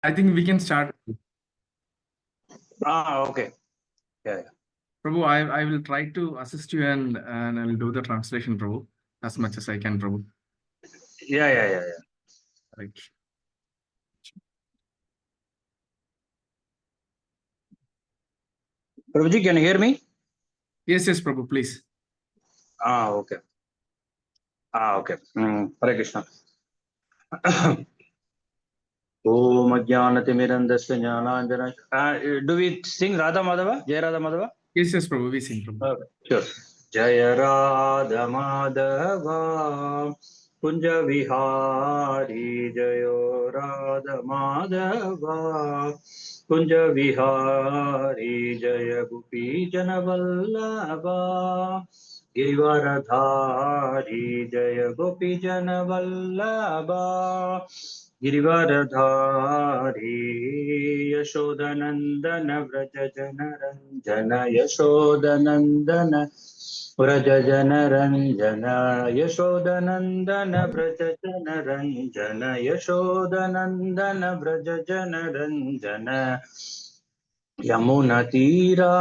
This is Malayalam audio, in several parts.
I think we can start. Okay. Yeah. Prabhu, I will try to assist you and I'll do the translation, Prabhu, as much as I can, Prabhu. Yeah. Right. Prabhuji, can you hear me? Yes, Prabhu, please. Okay. Okay. Hare Krishna. Om Ajnanatimirandasya Jnananjana. Do we sing Radha Madhava? Jai Radha Madhava? Yes, Prabhu, we sing, Prabhu. Okay, sure. Jaya Radha Madhava Kunja Vihari Jayo Radha Madhava Kunja Vihari Jaya Gopi Jana Vallabha Girivaradhari Jaya Gopi Jana Vallabha Girivaradhari Yashodanandana Vraja Janaranjana Yashodanandana Vraja Janaranjana Yashodanandana Vraja Janaranjana Yashodanandana Vraja Janaranjana Yamuna Tira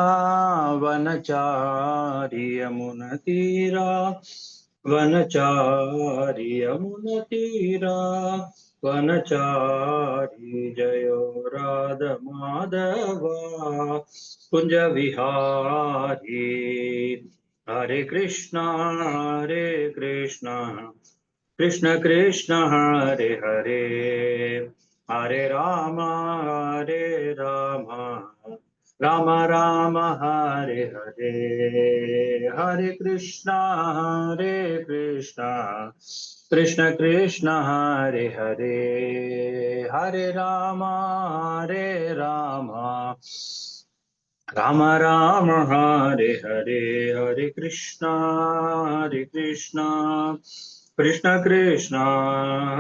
Vanachari Yamuna Tira Vanachari Yamuna Tira Vanachari Jayo Radha Madhava Kunja Vihari Hare Krishna Krishna Krishna Hare Hare Hare Rama Rama Rama Hare Hare Hare Krishna Krishna Krishna Hare Hare Hare Rama Rama Rama Hare Hare Hare Krishna Krishna Krishna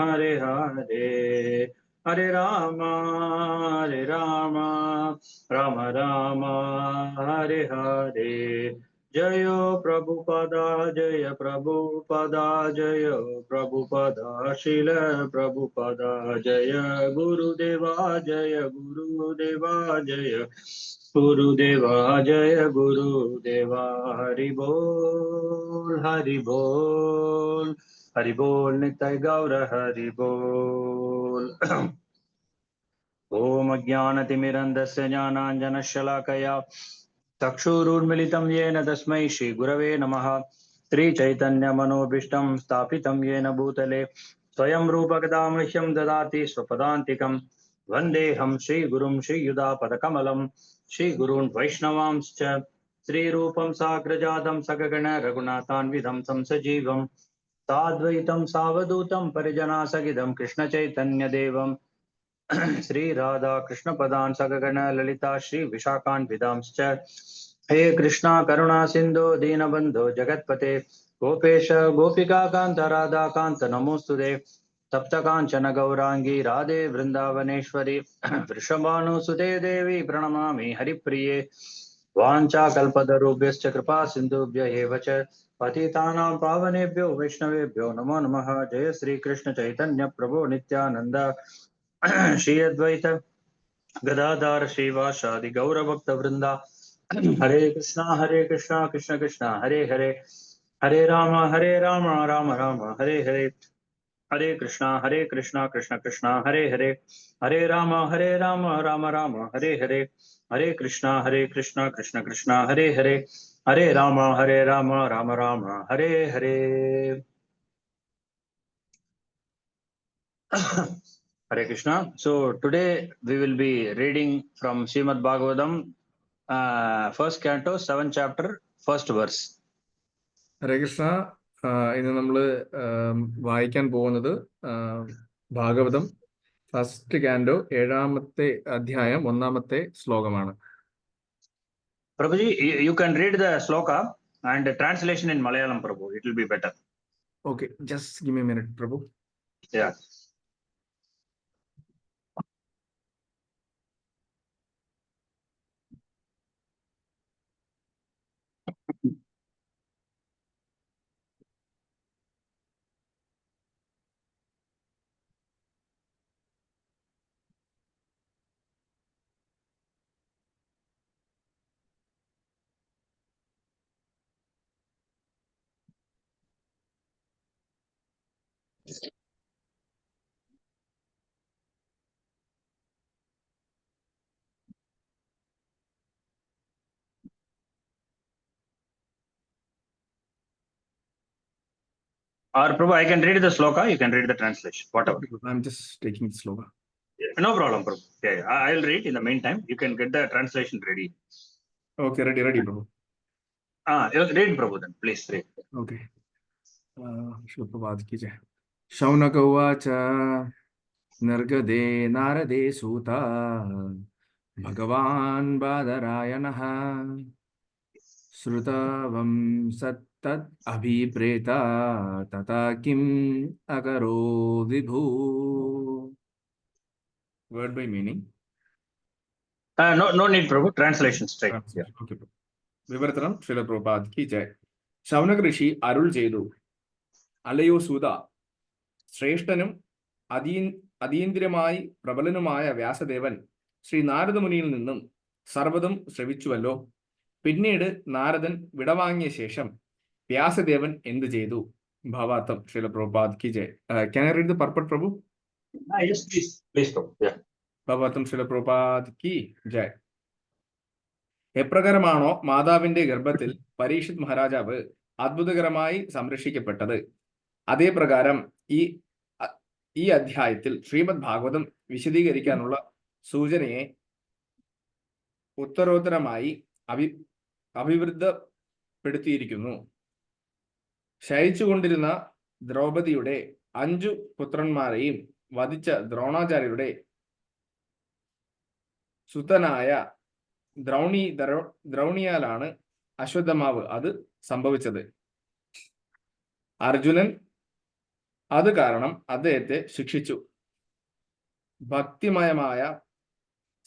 Hare Hare Hare Rama Rama Rama Hare Hare Jayo Prabhupada Jaya Prabhupada Jaya Prabhupada Srila Prabhupada Jaya Gurudeva Jaya Gurudeva Jaya Gurudeva Jaya Gurudeva Hari Bol Hari Bol Hari Bol Nitai Gaura Hari Bol Om Ajnanatimirandasya Jnananjanashalakaya Chakshurunmilitam Yena Tasmai Shri Gurave Namaha Sri Chaitanya Manobishtam Stapitam Yena Bhutale Swayam Rupa Kadamrihyam Dadati Swapadantikam Vandeham Shri Gurum Shri Yuda Padakamalam Shri Gurun Vaishnavamscha Sri Rupam Sagrajadam Sagagana Raghunathan Vidham Samsajivam Sadvaitam Savadutam Parijana Sagidam Krishna Chaitanya Devam Sri Radha Krishna Padan Sagagana Lalita Shri Vishakan Vidamscha He Krishna Karuna Sindhu Deenabandhu Jagatpate Gopesha Gopika Kanta Radha Kanta Namostude Tapta Kanchana Gaurangi Radhe Vrindavaneshwari Vrishabhanu Sude Devi Pranamami Haripriye Vancha Kalpadarubhyascha Kripa Sindhubhya Evacha Patitanam Pavanebhyo Vaishnavebhyo Namo Namaha Jaya Sri Krishna Chaitanya Prabhu Nityananda Shri Advaita Gadadhar Shivasadi Gaura Bhakta Vrinda Hare Krishna Krishna Krishna Hare Hare Hare Rama Rama Rama Hare Hare Hare Krishna Krishna Krishna Hare Hare Hare Rama Rama Rama Hare Hare Hare Krishna Krishna Krishna Hare Hare Hare Rama Rama Rama Hare Hare Hare Krishna. So today we will be reading from Srimad Bhagavatam, first canto, 7th chapter, first verse. Hare Krishna. ഇന്ന് നമ്മൾ വായിക്കാൻ പോകുന്നത് ഭാഗവതം ഫസ്റ്റ് കാൻഡോ 7ാമത്തെ അധ്യായം 1ാമത്തെ ശ്ലോകമാണ്. Prabhuji, you can read the sloka and the translation in Malayalam, Prabhu. It will be better. Okay, just give me a minute, Prabhu. Yeah. Or Prabhu, I can read the sloka, you can read the translation, whatever. I'm just taking the sloka. No problem, Prabhu. Yeah, I'll read in the meantime. You can get the translation ready. Okay, ready, Prabhu. Read, Prabhu, then. Please read. Okay. Shubhprabhat ki jai. Shaunaka uvacha Nargade Narade Suta Bhagavan Badarayanah Srutavam Sattat Abhipreta Tata Kim Akaro Vibhu. Word by meaning. No need, Prabhu. Translation straight. Yeah. Okay. വിവർത്തനം ശ്രീല പ്രഭുപാദ് കി ജയ്. ശൗനക ഋഷി അരുൾ ചെയ്തു, അലയോ സൂത, ശ്രേഷ്ഠനും അതീന്ദ്രിയമായി പ്രബലനുമായ വ്യാസദേവൻ ശ്രീ നാരദമുനിയിൽ നിന്നും സർവ്വതും ശ്രവിച്ചുവല്ലോ. പിന്നീട് നാരദൻ വിടവാങ്ങിയ ശേഷം വ്യാസദേവൻ എന്ത് ചെയ്തു? ഭാവാർത്ഥം ശ്രീല പ്രഭുപാദ് കി ജയ്. Can I read the purport, Prabhu? Yes, please. Please, Prabhu. Yeah. ഭാവാർത്ഥം Srila Prabhupada കി ജയ്. എപ്രകാരമാണോ മാതാവിന്റെ ഗർഭത്തിൽ പരീക്ഷിത് മഹാരാജാവ് അത്ഭുതകരമായി സംരക്ഷിക്കപ്പെട്ടത്, അതേ പ്രകാരം ഈ അധ്യായത്തിൽ ശ്രീമദ് ഭാഗവതം വിശദീകരിക്കാനുള്ള സൂചനയെ ഉത്തരോത്തരമായി അഭിവൃദ്ധപ്പെടുത്തിയിരിക്കുന്നു. ശയിച്ചുകൊണ്ടിരുന്ന ദ്രൗപദിയുടെ 5 പുത്രന്മാരെയും വധിച്ച ദ്രോണാചാര്യരുടെ സുതനായ ദ്രൗണിയാലാണ് അശ്വത്ഥമാവ് അത് സംഭവിച്ചത്. അർജുനൻ അത് കാരണം അദ്ദേഹത്തെ ശിക്ഷിച്ചു. ഭക്തിമയമായ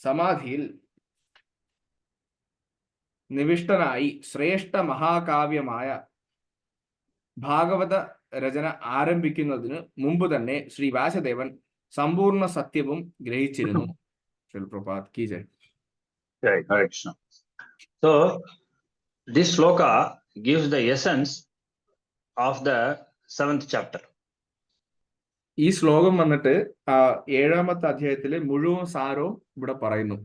സമാധിയിൽ നിവിഷ്ടനായി ശ്രേഷ്ഠ മഹാകാവ്യമായ ഭാഗവത രചന ആരംഭിക്കുന്നതിന് മുമ്പ് തന്നെ ശ്രീ വ്യാസദേവൻ സമ്പൂർണ്ണ സത്യവും ഗ്രഹിച്ചിരുന്നു. പ്രഭുപാദ് കി ജയ്. Right, Hare Krishna. So, this sloka gives the essence of the 7th chapter. ഈ ശ്ലോകം വന്നിട്ട് 7ാമത്തെ അധ്യായത്തിലെ മുഴുവൻ സാരവും ഇവിടെ പറയുന്നു.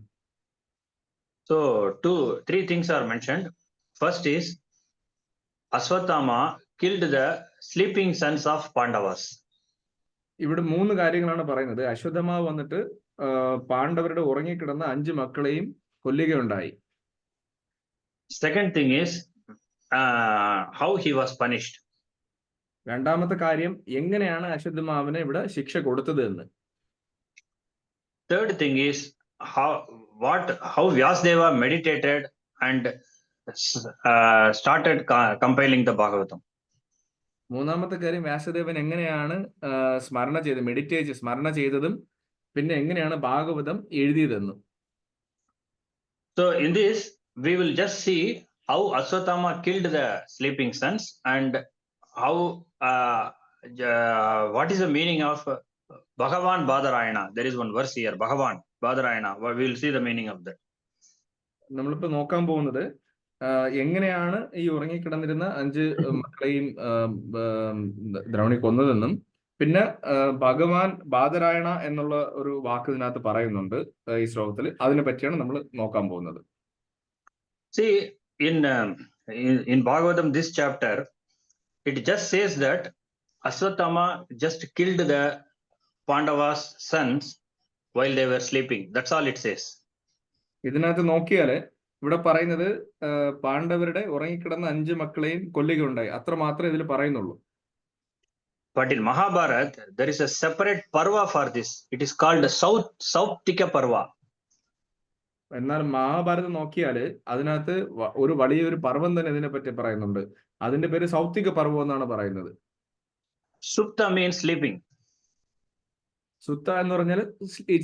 So, 3 things are mentioned. First is Aswathama killed the sleeping sons of Pandavas. ഇവിടെ 3 കാര്യങ്ങളാണ് പറയുന്നത്. അശ്വത്ഥമാവ് വന്നിട്ട് പാണ്ഡവരുടെ ഉറങ്ങിക്കിടന്ന 5 മക്കളെയും കൊല്ലുകയുണ്ടായി. Second thing is how he was punished. രണ്ടാമത്തെ കാര്യം എങ്ങനെയാണ് അശ്വത്ഥമാവിനെ ഇവിടെ ശിക്ഷ കൊടുത്തത് എന്ന്. Third thing is how Vyasadeva meditated and started compiling the Bhagavatam. മൂന്നാമത്തെ കാര്യം വ്യാസദേവൻ എങ്ങനെയാണ് സ്മരണ ചെയ്തതും പിന്നെ എങ്ങനെയാണ് Bhagavatam എഴുതിയതെന്നും. So in this we will just see how Aswathama killed the sleeping sons and how what is the meaning of Bhagavan Badarayana. There is one verse here, Bhagavan Badarayana. We will see the meaning of that. നമ്മളിപ്പോ നോക്കാൻ പോകുന്നത് എങ്ങനെയാണ് ഈ ഉറങ്ങിക്കിടന്നിരുന്ന 5 മക്കളെയും ദ്രൗണി കൊന്നതെന്നും പിന്നെ ഭഗവാൻ ബാദരായണ എന്നുള്ള ഒരു വാക്ക് ഇതിനകത്ത് പറയുന്നുണ്ട് ഈ ശ്ലോകത്തിൽ. അതിനെ പറ്റിയാണ് നമ്മൾ നോക്കാൻ പോകുന്നത്. See, in Bhagavatam, this chapter, it just says that Aswathama just killed the Pandavas' sons while they were sleeping. That's all it says. ഇതിനകത്ത് നോക്കിയാല് ഇവിടെ പറയുന്നത് പാണ്ഡവരുടെ ഉറങ്ങിക്കിടന്ന 5 മക്കളെയും കൊല്ലുകയുണ്ടായി, അത്ര മാത്രമേ ഇതിൽ പറയുന്നുള്ളൂ. But in Mahabharata, there is a separate parva for this. It is called Sauptika Parva. എന്നാൽ മഹാഭാരതം നോക്കിയാല് അതിനകത്ത് ഒരു വലിയൊരു പർവ്വം തന്നെ ഇതിനെ പറ്റി പറയുന്നുണ്ട്. അതിന്റെ പേര് സൗത്തിക പർവ്വം എന്നാണ് പറയുന്നത്. Supta means sleeping. സുത്ത എന്ന് പറഞ്ഞാല്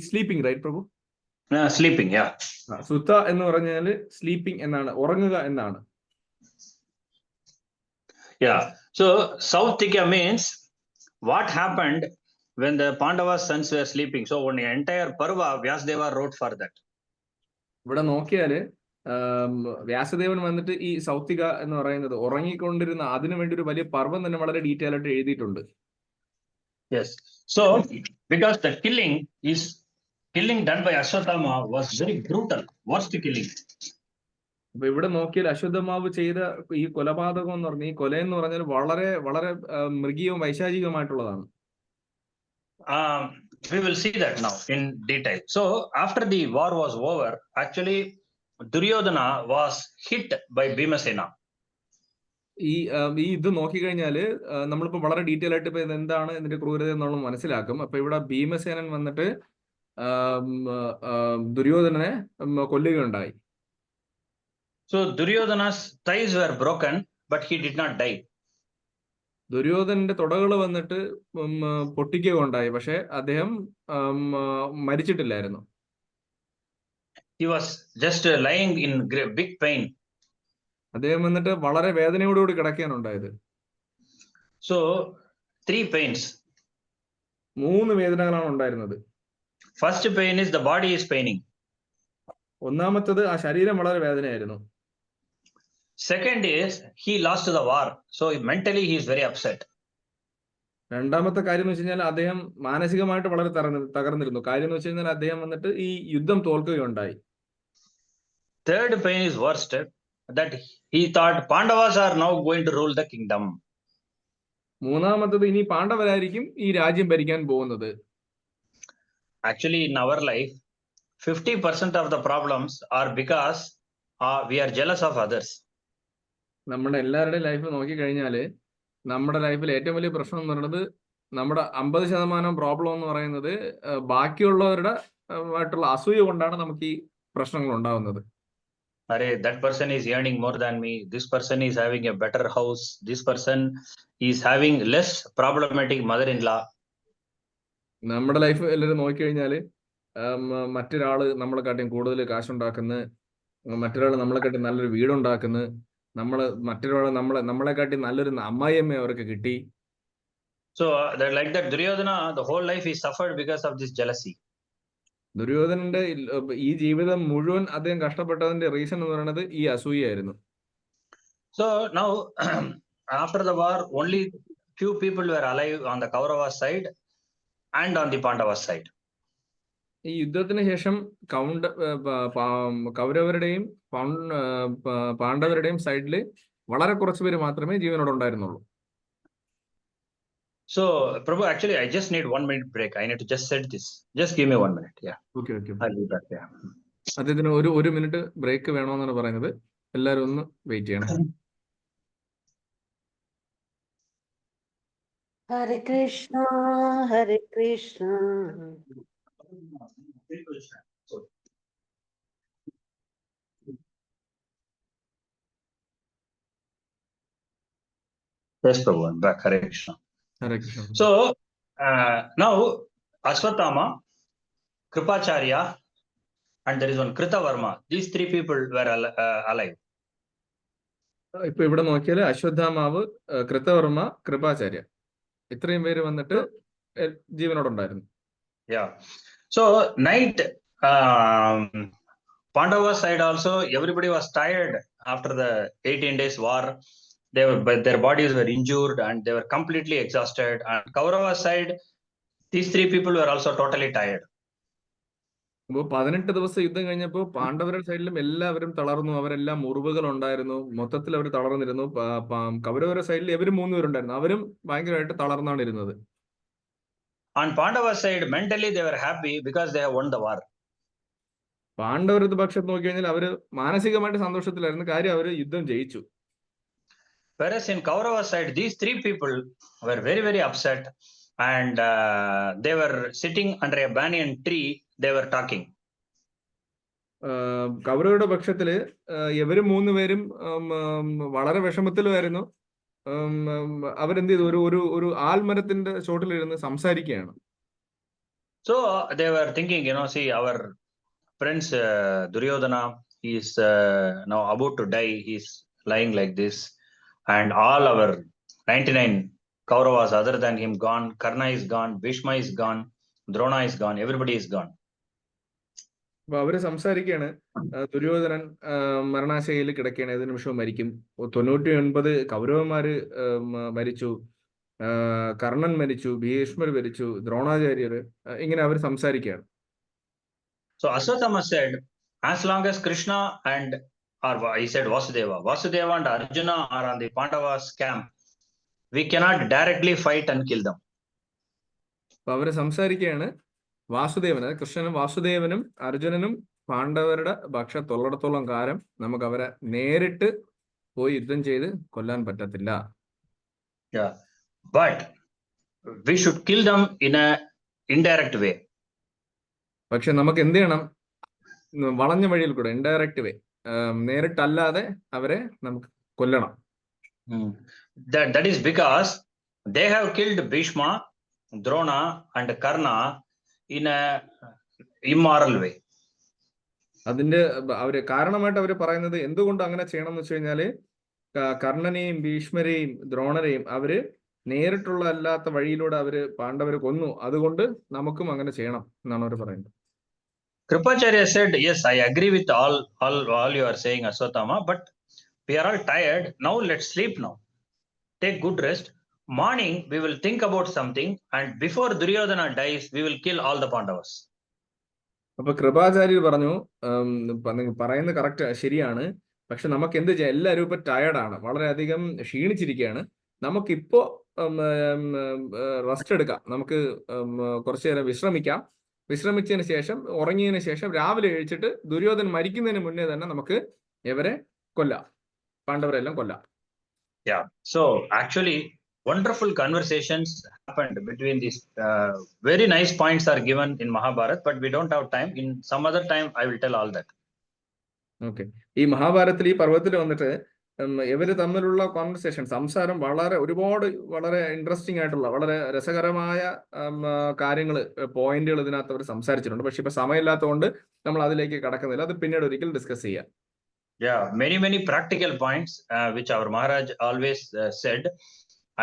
സ്ലീപ്പിംഗ്, റൈറ്റ് പ്രഭു? Sleeping, yeah. സുത്ത എന്ന് പറഞ്ഞാല് സ്ലീപ്പിംഗ് എന്നാണ്, ഉറങ്ങുക എന്നാണ്. Yeah. So Sauptika means what happened when the Pandavas' sons were sleeping. So one entire parva Vyasadeva wrote for that. ഇവിടെ നോക്കിയാല് വ്യാസദേവൻ വന്നിട്ട് ഈ സൗത്തിക എന്ന് പറയുന്നത് ഉറങ്ങിക്കൊണ്ടിരുന്ന അതിനു വേണ്ടി ഒരു വലിയ പർവ്വം തന്നെ വളരെ ഡീറ്റെയിൽ ആയിട്ട് എഴുതിയിട്ടുണ്ട്. Yes. So, because the killing done by Ashwatthama was very brutal, worst killing. അപ്പൊ ഇവിടെ നോക്കിയാൽ അശ്വത്ഥമാവ് ചെയ്ത ഈ കൊലപാതകം എന്ന് പറഞ്ഞാൽ ഈ കൊല എന്ന് പറഞ്ഞാൽ വളരെ വളരെ മൃഗീയവും വൈശാചികമായിട്ടുള്ളതാണ്. We will see that now in detail. So, after the war was over, actually, Duryodhana was hit by Bhimasena. ഈ ഇത് നോക്കിക്കഴിഞ്ഞാല് നമ്മളിപ്പോ വളരെ ഡീറ്റെയിൽ ആയിട്ട് ഇപ്പൊ എന്താണ് ഇതിന്റെ ക്രൂരത എന്നുള്ളത് മനസ്സിലാക്കും. അപ്പൊ ഇവിടെ ഭീമസേനൻ വന്നിട്ട് ദുര്യോധനനെ കൊല്ലുകയുണ്ടായി. So Duryodhana's thighs were broken, but he did not die. ദുര്യോധനന്റെ തുടകൾ വന്നിട്ട് പൊട്ടിക്കുകയുണ്ടായി, പക്ഷെ അദ്ദേഹം മരിച്ചിട്ടില്ലായിരുന്നു. He was just lying in big pain. അദ്ദേഹം വന്നിട്ട് വളരെ വേദനയോടുകൂടി കിടക്കുകയാണ് ഉണ്ടായത്. So 3 pains. 3 വേദനകളാണ് ഉണ്ടായിരുന്നത്. First pain is the body is paining. ഒന്നാമത്തത് ആ ശരീരം വളരെ വേദനയായിരുന്നു. Second is he lost the war, so mentally he is very upset. രണ്ടാമത്തെ കാര്യം എന്ന് വെച്ച് കഴിഞ്ഞാൽ അദ്ദേഹം മാനസികമായിട്ട് വളരെ തകർന്നിരുന്നു. കാര്യം എന്ന് വെച്ച് കഴിഞ്ഞാൽ അദ്ദേഹം വന്നിട്ട് ഈ യുദ്ധം തോൽക്കുകയുണ്ടായി. Third pain is worst, that he thought Pandavas are now going to rule the kingdom. മൂന്നാമത്തത് ഇനി പാണ്ഡവരായിരിക്കും ഈ രാജ്യം ഭരിക്കാൻ പോകുന്നത്. Actually, in our life, 50% of the problems are because we are jealous of others. നമ്മുടെ എല്ലാവരുടെയും ലൈഫ് നോക്കിക്കഴിഞ്ഞാല് നമ്മുടെ ലൈഫിൽ ഏറ്റവും വലിയ പ്രശ്നം എന്ന് പറയുന്നത് നമ്മുടെ 50% പ്രോബ്ലം എന്ന് പറയുന്നത് ബാക്കിയുള്ളവരുടെ ആയിട്ടുള്ള അസൂയ കൊണ്ടാണ് നമുക്ക് ഈ പ്രശ്നങ്ങൾ ഉണ്ടാവുന്നത്. That person is earning more than me. This person is having a better house. This person is having less problematic mother-in-law. നമ്മുടെ ലൈഫ് എല്ലാവരും നോക്കിക്കഴിഞ്ഞാല് മറ്റൊരാള് നമ്മളെക്കാട്ടിയും കൂടുതൽ കാശുണ്ടാക്കുന്നു, മറ്റൊരാൾ നമ്മളെക്കാട്ടി നല്ലൊരു വീടുണ്ടാക്കുന്നു, മറ്റൊരാൾ നമ്മളെക്കാട്ടി നല്ലൊരു അമ്മായിയമ്മ അവർക്ക് കിട്ടി. So like that Duryodhana, the whole life he suffered because of this jealousy. ദുര്യോധനന്റെ ഈ ജീവിതം മുഴുവൻ അദ്ദേഹം കഷ്ടപ്പെട്ടതിന്റെ റീസൺ എന്ന് പറയുന്നത് ഈ അസൂയായിരുന്നു. So now after the war, only few people were alive on the Kaurava side and on the Pandava side. ഈ യുദ്ധത്തിന് ശേഷം കൗരവരുടെയും പാണ്ഡവരുടെയും സൈഡില് വളരെ കുറച്ച് പേര് മാത്രമേ ജീവനോടെ ഉണ്ടായിരുന്നുള്ളൂ. So Prabhu, actually I just need 1 minute break. I need to just set this. Just give me 1 minute. Yeah. Okay. I'll be back. Yeah. അദ്ദേഹത്തിന് ഒരു മിനിറ്റ് ബ്രേക്ക് വേണമെന്നാണ് പറയുന്നത്. എല്ലാവരും ഒന്ന് വെയിറ്റ് ചെയ്യണം. Hare Krishna, Hare Krishna. Yes, Prabhu, I'm back. Hare Krishna. Hare Krishna. So now Ashwatthama, Kripacharya, and there is one Kritavarma. These 3 people were alive. ഇപ്പൊ ഇവിടെ നോക്കിയാല് അശ്വത്ഥാമാവ്, കൃതവർമ്മ, കൃപാചാര്യ, ഇത്രയും പേര് വന്നിട്ട് ജീവനോടുണ്ടായിരുന്നു. Yeah. So night, Pandava side also, everybody was tired after the 18 days war. Their bodies were injured and they were completely exhausted. And Kaurava side, these 3 people were also totally tired. അപ്പോൾ 18 ദിവസം യുദ്ധം കഴിഞ്ഞപ്പോൾ പാണ്ഡവരുടെ സൈഡിലും എല്ലാവരും തളർന്നു. അവരെല്ലാം മുറിവുകൾ ഉണ്ടായിരുന്നു, മൊത്തത്തിൽ അവർ തളർന്നിരുന്നു. കൗരവരുടെ സൈഡിൽ ഇവർ 3 പേരുണ്ടായിരുന്നു, അവരും ഭയങ്കരമായിട്ട് തളർന്നാണ് ഇരുന്നത്. On Pandava side, mentally they were happy because they have won the war. പാണ്ഡവരുടെ പക്ഷത്ത് നോക്കി കഴിഞ്ഞാൽ അവര് മാനസികമായിട്ട് സന്തോഷത്തിലായിരുന്നു, കാര്യം അവര് യുദ്ധം ജയിച്ചു. Whereas in Kaurava side, these 3 people were very, very upset and they were sitting under a banyan tree, they were talking. കൗരവരുടെ പക്ഷത്തില് ഇവര് 3 പേരും വളരെ വിഷമത്തിലായിരുന്നു. അവരെന്ത് ചെയ്തു, ഒരു ആൽമരത്തിന്റെ ചോട്ടിലിരുന്ന് സംസാരിക്കുകയാണ്. So they were thinking, see, our prince Duryodhana is now about to die. He's lying like this, and all our 99 Kauravas other than him gone. Karna is gone, Bhishma is gone, Drona is gone, everybody is gone. അപ്പൊ അവര് സംസാരിക്കുകയാണ്, ദുര്യോധനൻ മരണാശയിൽ കിടക്കുകയാണ്, ഏത് നിമിഷവും മരിക്കും. 99 കൗരവന്മാര് മരിച്ചു, കർണൻ മരിച്ചു, ഭീഷ്മർ മരിച്ചു, ദ്രോണാചാര്യർ, ഇങ്ങനെ അവർ സംസാരിക്കുകയാണ്. So Aswathama said, as long as Krishna and, or he said Vasudeva and Arjuna are on the Pandavas camp, we cannot directly fight and kill them. അപ്പൊ അവര് സംസാരിക്കുകയാണ്, വാസുദേവൻ, കൃഷ്ണനും വാസുദേവനും അർജുനനും പാണ്ഡവരുടെ പക്ഷത്തുള്ളിടത്തോളം കാലം നമുക്ക് അവരെ നേരിട്ട് പോയി യുദ്ധം ചെയ്ത് കൊല്ലാൻ പറ്റത്തില്ല. Yeah, but we should kill them in a indirect way. പക്ഷെ നമുക്ക് എന്ത് ചെയ്യണം? വളഞ്ഞ വഴിയിൽ കൂടെ, ഇൻഡയറക്റ്റ് വേ, നേരിട്ടല്ലാതെ അവരെ നമുക്ക് കൊല്ലണം. That is because they have killed Bhishma, Drona and Karna in a immoral way. അതിന്റെ അവര് കാരണമായിട്ട് അവര് പറയുന്നത് എന്തുകൊണ്ട് അങ്ങനെ ചെയ്യണം എന്ന് വെച്ച് കഴിഞ്ഞാല്, കർണനെയും ഭീഷ്മരെയും ദ്രോണരെയും അവര് നേരിട്ടുള്ള അല്ലാത്ത വഴിയിലൂടെ അവര് പാണ്ഡവരെ കൊന്നു, അതുകൊണ്ട് നമുക്കും അങ്ങനെ ചെയ്യണം എന്നാണ് അവർ പറയുന്നത്. Kripacharya said, yes, I agree with all you are saying, Aswathama, but we are all tired. Now let's sleep now. Take good rest. Morning, we will think about something, and before Duryodhana dies, we will kill all the Pandavas. അപ്പൊ കൃപാചാര്യർ പറഞ്ഞു, പറയുന്നത് കറക്റ്റ്, ശരിയാണ്, പക്ഷെ നമുക്ക് എന്ത് ചെയ്യാം? എല്ലാവരും ഇപ്പൊ ടയർഡാണ്, വളരെയധികം ക്ഷീണിച്ചിരിക്കുകയാണ്. നമുക്കിപ്പോ റെസ്റ്റ് എടുക്കാം, നമുക്ക് കുറച്ചു നേരം വിശ്രമിക്കാം. വിശ്രമിച്ചതിന് ശേഷം, ഉറങ്ങിയതിന് ശേഷം രാവിലെ എഴുച്ചിട്ട് ദുര്യോധനൻ മരിക്കുന്നതിന് മുന്നേ തന്നെ നമുക്ക് ഇവരെ കൊല്ലാം, പാണ്ഡവരെല്ലാം കൊല്ലാം. Yeah. So actually, wonderful conversations happened between these. Very nice points are given in Mahabharata, but we don't have time. In some other time, I will tell all that. Okay. ഈ മഹാഭാരതത്തിൽ, ഈ പർവ്വത്തിൽ വന്നിട്ട് ഇവര് തമ്മിലുള്ള കോൺവെർസേഷൻ, സംസാരം വളരെ ഇൻട്രസ്റ്റിംഗ് ആയിട്ടുള്ള, വളരെ രസകരമായ കാര്യങ്ങൾ, പോയിന്റുകൾ ഇതിനകത്ത് അവർ സംസാരിച്ചിട്ടുണ്ട്. പക്ഷെ ഇപ്പൊ സമയമില്ലാത്തതുകൊണ്ട് നമ്മൾ അതിലേക്ക് കടക്കുന്നില്ല, അത് പിന്നീട് ഒരിക്കൽ ഡിസ്കസ് ചെയ്യാം. Yeah, many practical points which our Maharaj always said,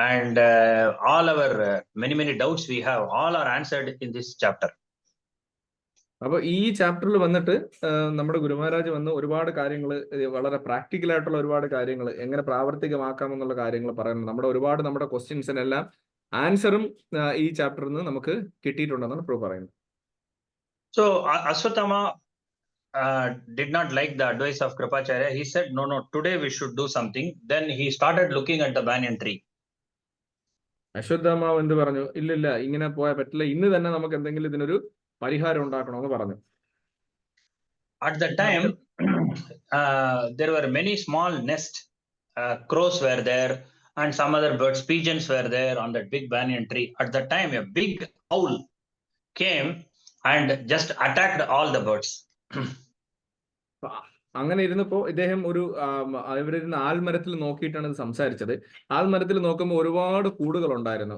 and all our many doubts we have, all are answered in this chapter. അപ്പൊ ഈ ചാപ്റ്ററിൽ വന്നിട്ട് നമ്മുടെ ഗുരുമഹാരാജ് വന്ന് ഒരുപാട് കാര്യങ്ങൾ, വളരെ പ്രാക്ടിക്കൽ ആയിട്ടുള്ള ഒരുപാട് കാര്യങ്ങൾ, എങ്ങനെ പ്രാവർത്തികമാക്കാമെന്നുള്ള കാര്യങ്ങൾ പറയുന്നത്. നമ്മുടെ ക്വസ്റ്റ്യൻസിനെല്ലാം ആൻസറും ഈ ചാപ്റ്ററിൽ നിന്ന് നമുക്ക് കിട്ടിയിട്ടുണ്ടെന്നാണ് പ്രൂവ് പറയുന്നത്. So Aswathama did not like the advice of Kripacharya. He said, no, today we should do something. Then he started looking at the banyan tree. അശ്വത്ഥാമാവ് എന്ത് പറഞ്ഞു? ഇല്ലില്ല, ഇങ്ങനെ പോയാൽ പറ്റില്ല, ഇന്ന് തന്നെ നമുക്ക് എന്തെങ്കിലും ഇതിനൊരു പരിഹാരം ഉണ്ടാക്കണമെന്ന് പറഞ്ഞു. At the time, there were many small nests. Crows were there, and some other birds, pigeons were there on that big banyan tree. At the time, a big owl came and just attacked all the birds. അങ്ങനെ ഇരുന്നപ്പോ ഇദ്ദേഹം ഇവരിരുന്ന് ആൽമരത്തിൽ നോക്കിയിട്ടാണ് ഇത് സംസാരിച്ചത്. ആൽമരത്തിൽ നോക്കുമ്പോൾ ഒരുപാട് കൂടുകൾ ഉണ്ടായിരുന്നു,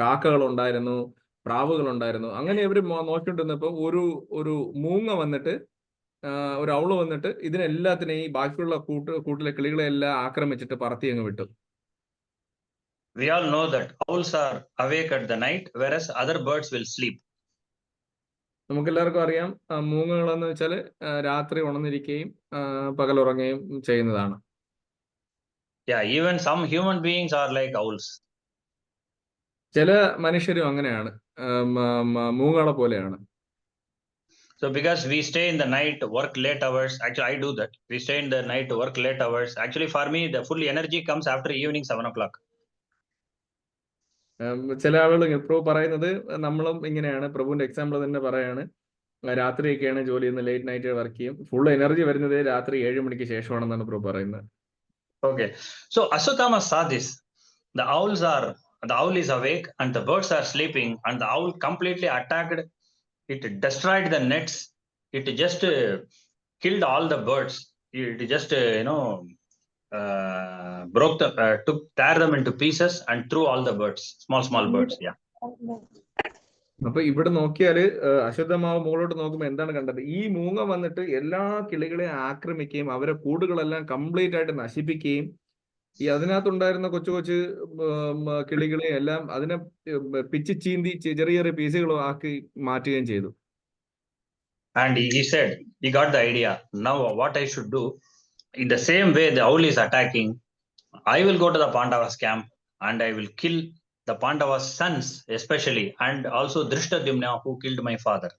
കാക്കകൾ ഉണ്ടായിരുന്നു, പ്രാവുകൾ ഉണ്ടായിരുന്നു. അങ്ങനെ ഇവര് നോക്കിക്കൊണ്ടിരുന്നപ്പോ ഒരു മൂങ്ങ വന്നിട്ട്, ഒരു ഔള് വന്നിട്ട് ഇതിനെല്ലാത്തിനെയും, ബാക്കിയുള്ള കൂട്ടിലെ കിളികളെ എല്ലാം ആക്രമിച്ചിട്ട് പറത്തി അങ്ങ് വിട്ടു. We all know that owls are awake at the night, whereas other birds will sleep. നമുക്കെല്ലാവർക്കും അറിയാം, മൂങ്ങകളെന്ന് വെച്ചാൽ രാത്രി ഉണർന്നിരിക്കുകയും പകൽ ഉറങ്ങുകയും ചെയ്യുന്നതാണ്. Yeah, even some human beings are like owls. ചില മനുഷ്യരും അങ്ങനെയാണ്, മൂങ്ങകളെ പോലെയാണ്. So because we stay in the night, work late hours, actually I do that. We stay in the night, work late hours. Actually for me, the full energy comes after evening 7 o'clock. ചില ആളുകൾ പ്രഭു പറയുന്നത്, നമ്മളും ഇങ്ങനെയാണ്, പ്രഭുവിന്റെ എക്സാമ്പിൾ തന്നെ പറയാണ്, രാത്രിയൊക്കെയാണ് ജോലി ചെയ്യുന്നത്, ലേറ്റ് നൈറ്റ് വർക്ക് ചെയ്യും, ഫുൾ എനർജി വരുന്നത് രാത്രി 7 മണിക്ക് ശേഷമാണെന്നാണ് പ്രഭു പറയുന്നത്. Okay, so Aswathama saw this. The owl is awake and the birds are sleeping, and the owl completely attacked. It destroyed the nets. It just killed all the birds. It just tear them into pieces and threw all the birds, small birds. Yeah. അപ്പൊ ഇവിടെ നോക്കിയാല് അശ്വത്ഥമാവ് മുകളോട്ട് നോക്കുമ്പോൾ എന്താണ് കണ്ടത്? ഈ മൂങ്ങ വന്നിട്ട് എല്ലാ കിളികളെയും ആക്രമിക്കുകയും അവരെ കൂടുകളെല്ലാം കംപ്ലീറ്റ് ആയിട്ട് നശിപ്പിക്കുകയും ഈ അതിനകത്തുണ്ടായിരുന്ന കൊച്ചു കിളികളെ എല്ലാം അതിനെ പിച്ചി ചീന്തി ചെറിയ പീസുകൾ ആക്കി മാറ്റുകയും ചെയ്തു. And he said, he got the idea. Now what I should do, in the same way the owl is attacking, I will go to the Pandavas camp. and I will kill the Pandavas' sons especially, and also Drishtadyumna who killed my father.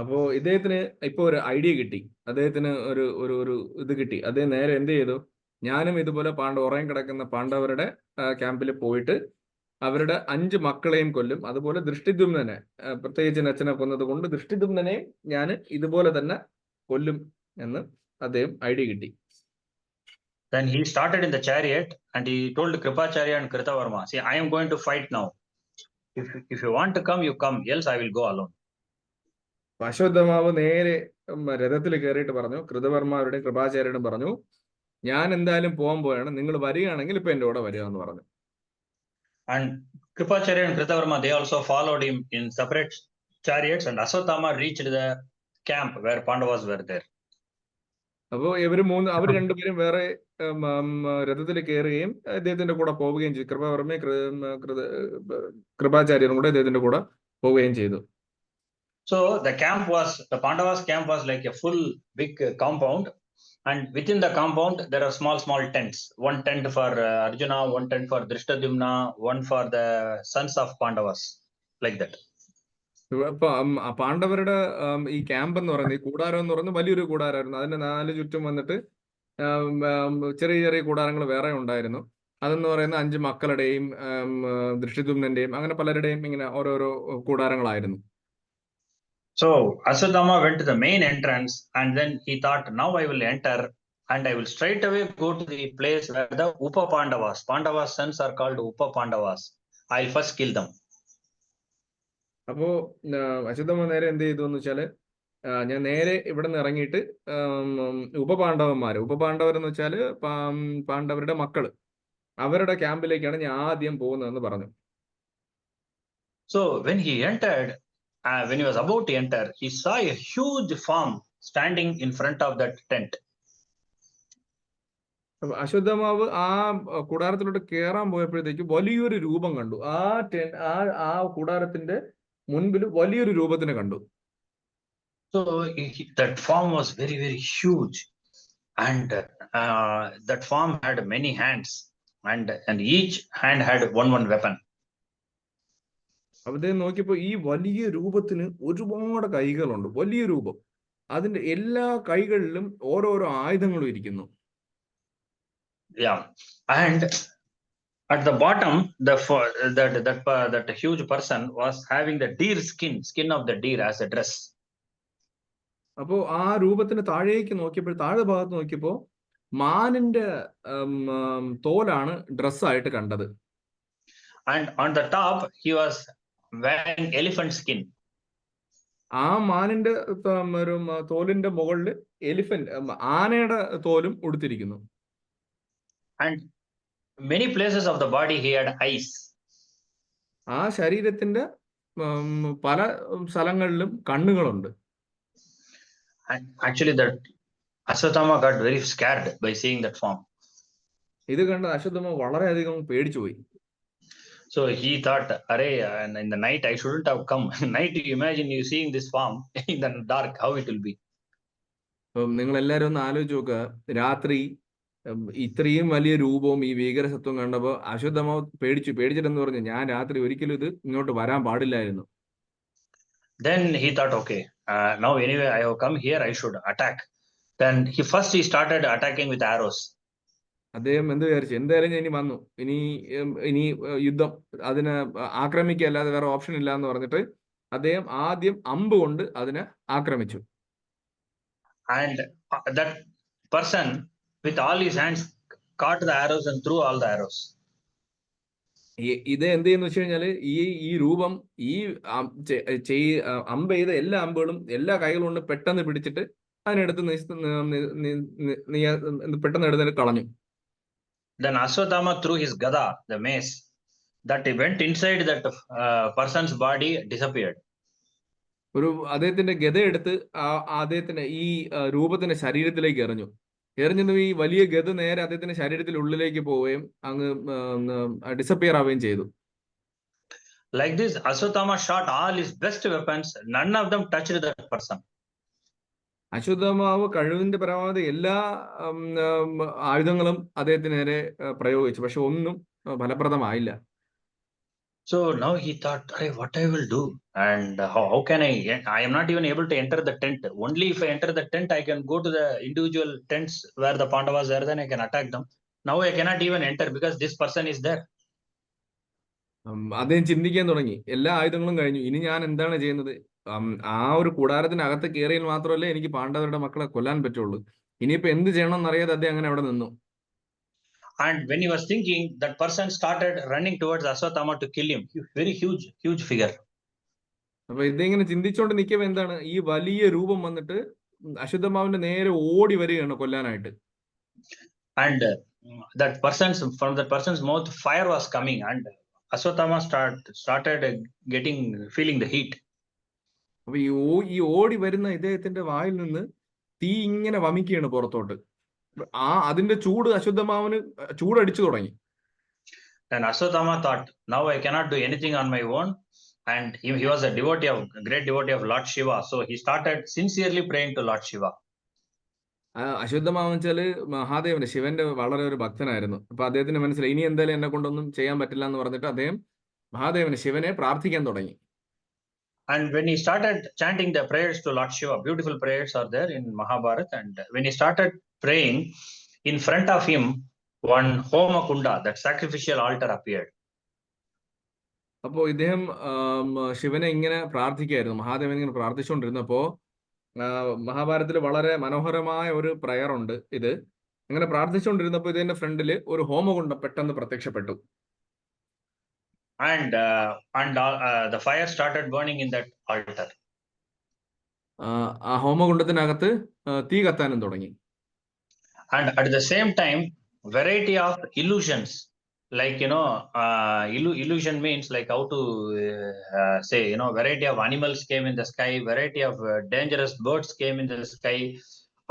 അപ്പോ ഇദ്ദേഹത്തിന് ഇപ്പൊ ഒരു ഐഡിയ കിട്ടി, അദ്ദേഹത്തിന് ഒരു ഒരു ഒരു ഇത് കിട്ടി. അദ്ദേഹം നേരെ എന്ത് ചെയ്തു, ഞാനും ഇതുപോലെ ഉറങ്ങി കിടക്കുന്ന പാണ്ഡവരുടെ ക്യാമ്പിൽ പോയിട്ട് അവരുടെ 5 മക്കളെയും കൊല്ലും, അതുപോലെ ദൃഷ്ടിദ്യുമ്നനെ, പ്രത്യേകിച്ച് അച്ഛനെ കൊന്നത് കൊണ്ട് ദൃഷ്ടിദ്യുമ്നനെയും ഞാൻ ഇതുപോലെ തന്നെ കൊല്ലും എന്ന് അദ്ദേഹം ഐഡിയ കിട്ടി. Then he started in the chariot and he told Kripacharya and Kritavarma, see, I am going to fight now. If you want to come, you come, else I will go alone. Ashwatthama നേരെ രഥത്തിൽ കയറിയിട്ട് പറഞ്ഞു, കൃതവർമ്മരുടെയും കൃപാചാര്യനും പറഞ്ഞു, ഞാൻ എന്തായാലും പോകാൻ പോയാണ്, നിങ്ങൾ വരികയാണെങ്കിൽ ഇപ്പൊ എന്റെ കൂടെ വരിക എന്ന് പറഞ്ഞു. And Kripacharya and Kritavarma, they also followed him in separate chariots, and Aswathama reached the camp where Pandavas were there. അപ്പോ അവർ രണ്ടുപേരും വേറെ രഥത്തിൽ കയറുകയും അദ്ദേഹത്തിന്റെ കൂടെ പോവുകയും ചെയ്തു. കൃപവർമ്മയും കൃപാചാര്യനും കൂടെ അദ്ദേഹത്തിന്റെ കൂടെ പോവുകയും ചെയ്തു. So the Pandavas camp was like a full big compound, and within the compound there are small tents. One tent for Arjuna, one tent for Drishtadyumna, one for the sons of Pandavas, like that. ഇപ്പൊ പാണ്ഡവരുടെ ഈ ക്യാമ്പ് എന്ന് പറയുന്നത്, ഈ കൂടാരം എന്ന് പറയുന്നത് വലിയൊരു കൂടാരമായിരുന്നു. അതിന്റെ 4 ചുറ്റും വന്നിട്ട് ചെറിയ ചെറിയ കൂടാരങ്ങൾ വേറെ ഉണ്ടായിരുന്നു. അതെന്ന് പറയുന്ന 5 മക്കളുടെയും ദൃഷ്ടിദ്യുമ്നന്റെയും അങ്ങനെ പലരുടെയും ഇങ്ങനെ ഓരോരോ കൂടാരങ്ങളായിരുന്നു. So Aswathama went to the main entrance, and then he thought, now I will enter and I will straight away go to the place where the Upa Pandavas, Pandavas' sons are called Upa Pandavas. I'll first kill them. അപ്പോ അശ്വത്ഥമ നേരെ എന്ത് ചെയ്തു എന്ന് വെച്ചാല്, ഞാൻ നേരെ ഇവിടെ നിന്ന് ഇറങ്ങിയിട്ട് ഉപപാണ്ഡവരെന്ന് വെച്ചാല് പാണ്ഡവരുടെ മക്കള്, അവരുടെ ക്യാമ്പിലേക്കാണ് ഞാൻ ആദ്യം പോകുന്നതെന്ന് പറഞ്ഞു. So when he entered, when he was about to enter, he saw a huge form standing in front of that tent. Ashwatthama ആ കൂടാരത്തിലോട്ട് കയറാൻ പോയപ്പോഴത്തേക്ക് വലിയൊരു രൂപം കണ്ടു. ആ കൂടാരത്തിന്റെ മുൻപിൽ വലിയൊരു രൂപത്തിനെ കണ്ടു. So that form was very huge, and that form had many hands, and each hand had one weapon. അദ്ദേഹം നോക്കിയപ്പോ ഈ വലിയ രൂപത്തിന് ഒരുപാട് കൈകളുണ്ട്, വലിയ രൂപം. അതിന്റെ എല്ലാ കൈകളിലും ഓരോരോ ആയുധങ്ങളും ഇരിക്കുന്നു. Yeah, and at the bottom, that huge person was having the deer skin of the deer as a dress. അപ്പോ ആ രൂപത്തിന് താഴേക്ക് നോക്കിയപ്പോൾ, താഴെ ഭാഗത്ത് നോക്കിയപ്പോ മാനിന്റെ തോലാണ് ഡ്രസ്സായിട്ട് കണ്ടത്. And on the top he was wearing elephant skin. ആ മാനിന്റെ തോലിന്റെ മുകളിൽ ആനയുടെ തോലും ഉടുത്തിരിക്കുന്നു. And many places of the body he had eyes. ആ ശരീരത്തിന്റെ പല സ്ഥലങ്ങളിലും കണ്ണുകളുണ്ട്. And actually that Aswathama got very scared by seeing that form. ഇത് കണ്ട് അശ്വത്ഥമ വളരെയധികം പേടിച്ചു പോയി. So he thought, array, in the night I shouldn't have come. Night, you imagine you seeing this form in the dark, how it will be. നിങ്ങൾ എല്ലാവരും ഒന്ന് ആലോചിച്ച് നോക്കുക, രാത്രി ഇത്രയും വലിയ രൂപവും ഈ ഭീകരസത്വം കണ്ടപ്പോ അശ്വത്ഥമ പേടിച്ചിട്ടെന്ന് പറഞ്ഞു, ഞാൻ രാത്രി ഒരിക്കലും ഇത് ഇങ്ങോട്ട് വരാൻ പാടില്ലായിരുന്നു. Then he thought, okay, now anyway I have come here, I should attack. Then he started attacking with arrows. അദ്ദേഹം എന്ത് വിചാരിച്ചു, എന്തായാലും ഞാൻ ഇനി വന്നു, ഇനി യുദ്ധം, അതിനെ ആക്രമിക്കല്ലാതെ വേറെ ഓപ്ഷൻ ഇല്ല എന്ന് പറഞ്ഞിട്ട് അദ്ദേഹം ആദ്യം അമ്പ് കൊണ്ട് അതിനെ ആക്രമിച്ചു. And that person with all his hands caught the arrows and threw all the arrows. ഇത് എന്ത് ചെയ്യുന്ന വെച്ച് കഴിഞ്ഞാല് ഈ രൂപം ഈ അമ്പ് ചെയ്ത എല്ലാ അമ്പുകളും എല്ലാ കൈകളും കൊണ്ട് പെട്ടെന്ന് പിടിച്ചിട്ട് അതിനെടുത്ത് പെട്ടെന്ന് എടുത്ത് കളഞ്ഞു. Then Aswathama threw his gada, the mace, that went inside that person's body, disappeared. അദ്ദേഹത്തിന്റെ ഗദ എടുത്ത് അദ്ദേഹത്തിന്റെ ഈ രൂപത്തിന്റെ ശരീരത്തിലേക്ക് എറിഞ്ഞു ഈ വലിയ ഗദ നേരെ അദ്ദേഹത്തിന്റെ ശരീരത്തിന്റെ ഉള്ളിലേക്ക് പോവുകയും അങ്ങ് ഡിസപ്പിയർ ആവുകയും ചെയ്തു. Like this, Aswathama shot all his best weapons, none of them touched that person. Ashwatthama കഴിവിന്റെ പരമാവധി എല്ലാ ആയുധങ്ങളും അദ്ദേഹത്തിന് നേരെ പ്രയോഗിച്ചു, പക്ഷെ ഒന്നും ഫലപ്രദമായില്ല. So now he thought, "Arey, what I will do? And how can I am not even able to enter the tent. Only if I enter the tent, I can go to the individual tents where the Pandavas are, then I can attack them. Now I cannot even enter because this person is there." അദ്ദേഹം ചിന്തിക്കാൻ തുടങ്ങി. എല്ലാ ആയുധങ്ങളും കഴിഞ്ഞു, ഇനി ഞാൻ എന്താണ് ചെയ്യുന്നത്? ആ ഒരു കൂടാരത്തിനകത്ത് കയറിയാൽ മാത്രമല്ലേ എനിക്ക് പാണ്ഡവരുടെ മക്കളെ കൊല്ലാൻ പറ്റുള്ളൂ. ഇനിയിപ്പോ എന്ത് ചെയ്യണം എന്നറിയാതെ അദ്ദേഹം അങ്ങനെ അവിടെ നിന്നു. And when he was thinking, that person started running towards Ashwatthama to kill him. Very huge figure. അപ്പൊ ഇതിങ്ങനെ ചിന്തിച്ചുകൊണ്ട് നിൽക്കുമ്പോ എന്താണ്, ഈ വലിയ രൂപം വന്നിട്ട് അശ്വത്ഥമാവിന്റെ നേരെ ഓടി വരികയാണ് കൊല്ലാനായിട്ട്. And from that person's mouth fire was coming, and Ashwatthama started feeling the heat. അപ്പൊ ഈ ഓടി വരുന്ന ഇദ്ദേഹത്തിന്റെ വായിൽ നിന്ന് തീ ഇങ്ങനെ വമിക്കുകയാണ് പുറത്തോട്ട്. അതിന്റെ ചൂട് അശ്വത്ഥമാവിന് ചൂടടിച്ചു തുടങ്ങി. And Ashwatthama thought, now I cannot do anything on my own. And he was a great devotee of Lord Shiva. So he started sincerely praying to Lord Shiva. അശ്വത്ഥമാവൻ വെച്ചാല് മഹാദേവന്റെ, ശിവന്റെ വളരെ ഒരു ഭക്തനായിരുന്നു. അപ്പൊ അദ്ദേഹത്തിന് മനസ്സിലായി ഇനി എന്തായാലും എന്നെ കൊണ്ടൊന്നും ചെയ്യാൻ പറ്റില്ല എന്ന് പറഞ്ഞിട്ട് അദ്ദേഹം മഹാദേവന്, ശിവനെ പ്രാർത്ഥിക്കാൻ തുടങ്ങി. And when he started chanting the prayers to Lord Shiva, beautiful prayers are there in Mahabharata. And when he started praying, in front of him, one Homa Kunda, that sacrificial altar, appeared. അപ്പോ ഇദ്ദേഹം ശിവനെ ഇങ്ങനെ പ്രാർത്ഥിക്കായിരുന്നു, മഹാദേവൻ ഇങ്ങനെ പ്രാർത്ഥിച്ചുകൊണ്ടിരുന്നപ്പോ മഹാഭാരതത്തിൽ വളരെ മനോഹരമായ ഒരു പ്രയർ ഉണ്ട്. ഇത് അങ്ങനെ പ്രാർത്ഥിച്ചുകൊണ്ടിരുന്നപ്പോൾ ഇതിന്റെ ഫ്രണ്ടിൽ ഒരു ഹോമകുണ്ഡം പെട്ടെന്ന് പ്രത്യക്ഷപ്പെട്ടു. And the fire started burning in that altar. ആ ഹോമകുണ്ഡത്തിനകത്ത് തീ കത്താനും തുടങ്ങി. And at the same time, variety of illusions, like illusion means like how to say, variety of animals came in the sky, variety of dangerous birds came in the sky,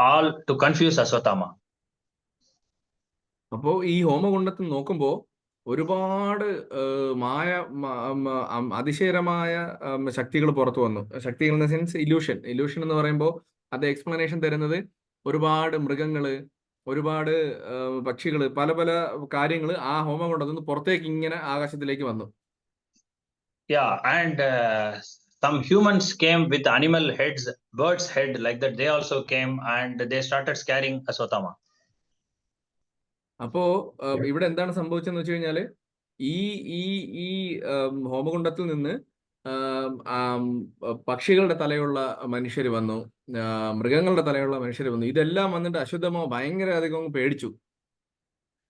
all to confuse Ashwatthama. അപ്പോ ഈ ഹോമകുണ്ഡത്തിൽ നോക്കുമ്പോ ഒരുപാട് അതിശയകരമായ ശക്തികൾ പുറത്തു വന്നു. ശക്തികൾ ഇൻ ദ സെൻസ് ഇല്യൂഷൻ എന്ന് പറയുമ്പോൾ അത് എക്സ്പ്ലനേഷൻ തരുന്നത് ഒരുപാട് മൃഗങ്ങള്, ഒരുപാട് പക്ഷികള്, പല പല കാര്യങ്ങള് ആ ഹോമകുണ്ഡത്തിൽ നിന്ന് പുറത്തേക്ക് ഇങ്ങനെ ആകാശത്തിലേക്ക് വന്നു. Yeah, and some humans came with animal heads, birds head, like that. They also came and they started scaring Ashwatthama. അപ്പോ ഇവിടെ എന്താണ് സംഭവിച്ചെന്ന് വെച്ച് കഴിഞ്ഞാല് ഈ ഈ ഈ ഹോമകുണ്ഡത്തിൽ നിന്ന് പക്ഷികളുടെ തലയുള്ള മനുഷ്യർ വന്നു, മൃഗങ്ങളുടെ തലയുള്ള മനുഷ്യർ വന്നു. ഇതെല്ലാം വന്നിട്ട് അശ്വത്ഥമാവ് ഭയങ്കര അധികം പേടിച്ചു.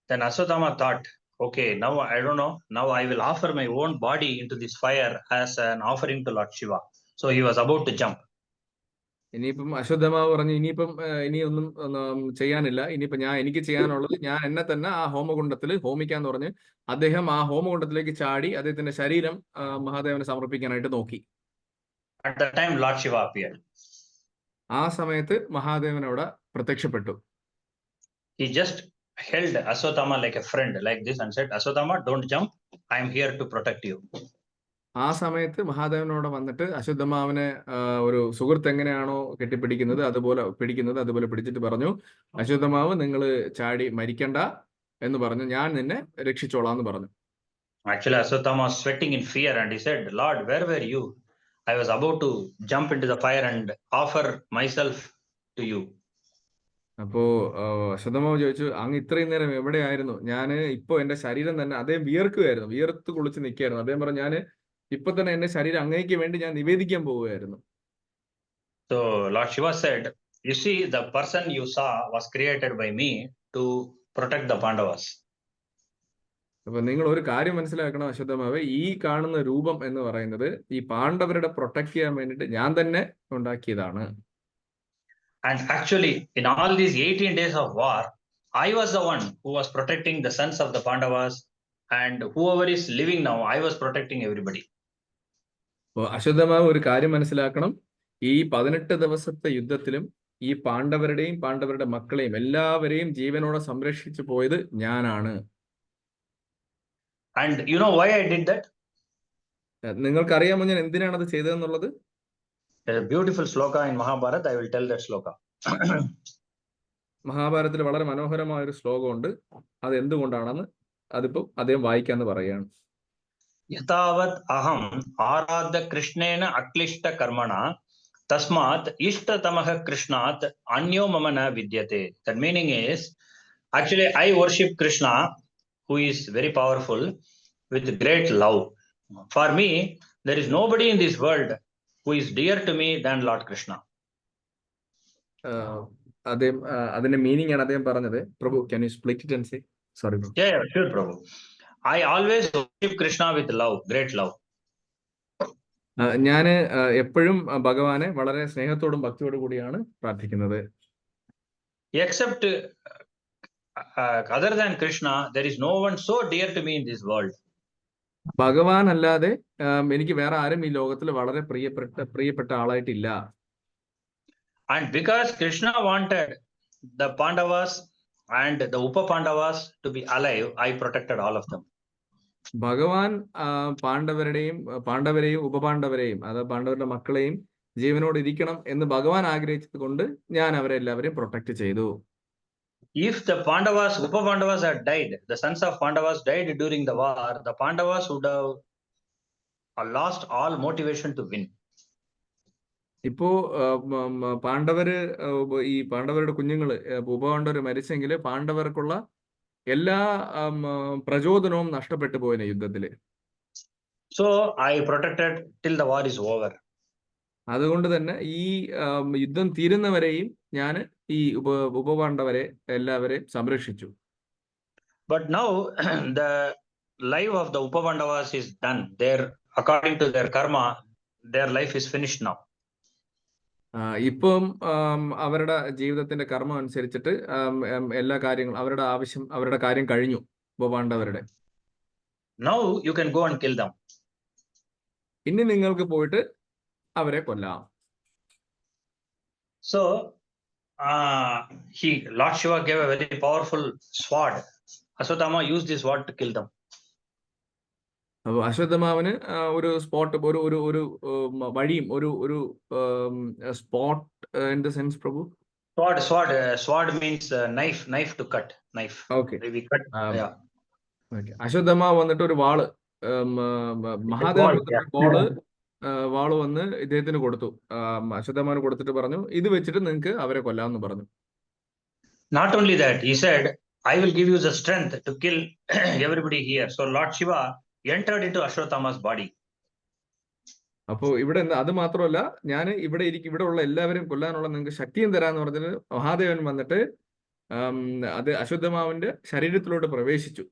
Then Ashwatthama thought, okay, now I don't know, now I will offer my own body into this fire as an offering to Lord Shiva. So he was about to jump. ഇനിയിപ്പം അശ്വത്ഥമാവ് പറഞ്ഞു, ഇനിയൊന്നും ചെയ്യാനില്ല, ഇനിയിപ്പം എനിക്ക് ചെയ്യാനുള്ളത് ഞാൻ എന്നെ തന്നെ ആ ഹോമകുണ്ഡത്തിൽ ഹോമിക്കാന്ന് പറഞ്ഞ് അദ്ദേഹം ആ ഹോമകുണ്ഡത്തിലേക്ക് ചാടി അദ്ദേഹത്തിന്റെ ശരീരം മഹാദേവന് സമർപ്പിക്കാനായിട്ട് നോക്കി. At that time, Lord Shiva appeared. ആ സമയത്ത് മഹാദേവൻ അവിടെ പ്രത്യക്ഷപ്പെട്ടു. He just held Ashwatthama like a friend, like this, and said, Ashwatthama, don't jump, I am here to protect you. ആ സമയത്ത് മഹാദേവനോട് വന്നിട്ട് അശ്വത്ഥമാവിനെ ഒരു സുഹൃത്ത് എങ്ങനെയാണോ കെട്ടിപ്പിടിക്കുന്നത് അതുപോലെ പിടിച്ചിട്ട് പറഞ്ഞു, അശ്വത്ഥമാവ് നിങ്ങൾ ചാടി മരിക്കണ്ട എന്ന് പറഞ്ഞു, ഞാൻ നിന്നെ രക്ഷിച്ചോളാം എന്ന് പറഞ്ഞു. Actually, Ashwatthama was sweating in fear and he said, Lord, where were you? I was about to jump into the fire and offer myself to you. അപ്പോ അശ്വത്ഥമാവ് ചോദിച്ചു, അങ്ങ് ഇത്രയും നേരം എവിടെയായിരുന്നു? ഞാന് ഇപ്പൊ എന്റെ ശരീരം തന്നെ, അദ്ദേഹം വിയർക്കുമായിരുന്നു, വിയർത്ത് കുളിച്ച് നിൽക്കുകയായിരുന്നു. അദ്ദേഹം പറഞ്ഞു, ഞാന് ഇപ്പൊ തന്നെ എന്റെ ശരീരം അങ്ങേക്ക് വേണ്ടി ഞാൻ നിവേദിക്കാൻ പോവുകയായിരുന്നു. So Lord Shiva said, you see, the person you saw was created by me to protect the Pandavas. അപ്പൊ നിങ്ങൾ ഒരു കാര്യം മനസ്സിലാക്കണം അശ്വത്ഥമാവ്, ഈ കാണുന്ന രൂപം എന്ന് പറയുന്നത് ഈ പാണ്ഡവരുടെ പ്രൊട്ടക്ട് ചെയ്യാൻ വേണ്ടിട്ട് ഞാൻ തന്നെ ഉണ്ടാക്കിയതാണ്. And actually, in all these 18 days of war, I was the one who was protecting the sons of the Pandavas, and whoever is living now, I was protecting everybody. Ashwatthama ഒരു കാര്യം മനസ്സിലാക്കണം, ഈ 18 ദിവസത്തെ യുദ്ധത്തിലും ഈ പാണ്ഡവരുടെയും പാണ്ഡവരുടെ മക്കളെയും എല്ലാവരെയും ജീവനോടെ സംരക്ഷിച്ചു പോയത് ഞാനാണ്. And you know why I did that? നിങ്ങൾക്കറിയാമോ ഞാൻ എന്തിനാണ് അത് ചെയ്തതെന്നുള്ളത്? There's a beautiful sloka in Mahabharata. I will tell that sloka. മഹാഭാരതത്തിൽ വളരെ മനോഹരമായ ഒരു ശ്ലോകമുണ്ട്, അത് എന്തുകൊണ്ടാണെന്ന് അതിപ്പോ അദ്ദേഹം വായിക്കാന്ന് പറയാണ്. यतावत् अहम् आराध्य कृष्णेन अक्लिष्ट कर्मणा तस्मात् इष्टतमः कृष्णात् अन्यो मम न विद्यते. That meaning is, actually I worship Krishna, who is very powerful, with great love. For me, there is nobody in this world who is dear to me than Lord Krishna. അദ്ദേഹം അതിന്റെ മീനിങ് ആണ് അദ്ദേഹം പറഞ്ഞത്. പ്രഭു, can you split it and say? Sorry, bro. Yeah, sure, Prabhu. I always worship Krishna with love, great love. ഞാൻ എപ്പോഴും ഭഗവാനെ വളരെ സ്നേഹത്തോടും ഭക്തിയോടും കൂടിയാണ് പ്രാർത്ഥിക്കുന്നത്. Except other than Krishna, there is no one so dear to me in this world. ഭഗവാൻ അല്ലാതെ എനിക്ക് വേറെ ആരും ഈ ലോകത്തിൽ വളരെ പ്രിയപ്പെട്ട ആളായിട്ടില്ല. And because Krishna wanted the Pandavas and the Upa Pandavas to be alive, I protected all of them. ഭഗവാൻ പാണ്ഡവരെയും ഉപപാണ്ഡവരെയും, അതായത് പാണ്ഡവരുടെ മക്കളെയും ജീവനോട് ഇരിക്കണം എന്ന് ഭഗവാൻ ആഗ്രഹിച്ചത് കൊണ്ട് ഞാൻ അവരെ എല്ലാവരെയും പ്രൊട്ടക്ട് ചെയ്തു. If the Pandavas, Upa Pandavas had died, the sons of Pandavas died during the war, the Pandavas would have lost all motivation to win. ഇപ്പോ ഈ പാണ്ഡവരുടെ കുഞ്ഞുങ്ങള് ഉപപാണ്ഡവർ മരിച്ചെങ്കിൽ പാണ്ഡവർക്കുള്ള എല്ലാ പ്രചോദനവും നഷ്ടപ്പെട്ടു പോയിന് യുദ്ധത്തില്. So I protected till the war is over. അതുകൊണ്ട് തന്നെ ഈ യുദ്ധം തീരുന്നവരെയും ഞാൻ ഈ ഉപപാണ്ഡവരെ എല്ലാവരെയും സംരക്ഷിച്ചു. But now the life of the Upa Pandavas is done. According to their karma, their life is finished now. ഇപ്പം അവരുടെ ജീവിതത്തിന്റെ കർമ്മം അനുസരിച്ചിട്ട് എല്ലാ കാര്യങ്ങളും അവരുടെ കാര്യം കഴിഞ്ഞു ഉപപാണ്ഡവരുടെ. Now you can go and kill them. ഇനി നിങ്ങൾക്ക് പോയിട്ട് അവരെ കൊല്ലാം. So Lord Shiva gave a very powerful sword. Aswathama used this sword to kill them. അപ്പൊ അശ്വത്ഥമാവന് ഒരു സ്പോട്ട്, ഒരു വഴിയും ഒരു spot in the sense Prabhu. Sword means knife to cut. Knife. Okay. We cut. Yeah. Okay. Ashwatthama വന്നിട്ട് ഒരു വാള്, മഹാദേവൻ വാള് വന്ന് ഇദ്ദേഹത്തിന് കൊടുത്തു. അശ്വത്ഥമാവന് കൊടുത്തിട്ട് പറഞ്ഞു, ഇത് വെച്ചിട്ട് നിങ്ങൾക്ക് അവരെ കൊല്ലാമെന്ന് പറഞ്ഞു. Not only that, he said, I will give you the strength to kill everybody here. So Lord Shiva entered into Ashwatthama's body. അപ്പോ ഇവിടെ അത് മാത്രമല്ല, ഞാൻ ഇവിടെ ഉള്ള എല്ലാവരും കൊല്ലാനുള്ള നിങ്ങൾക്ക് ശക്തിയും തരാന്ന് പറഞ്ഞിട്ട് മഹാദേവൻ വന്നിട്ട് അത് അശ്വത്ഥമാവിന്റെ ശരീരത്തിലോട്ട് പ്രവേശിച്ചു.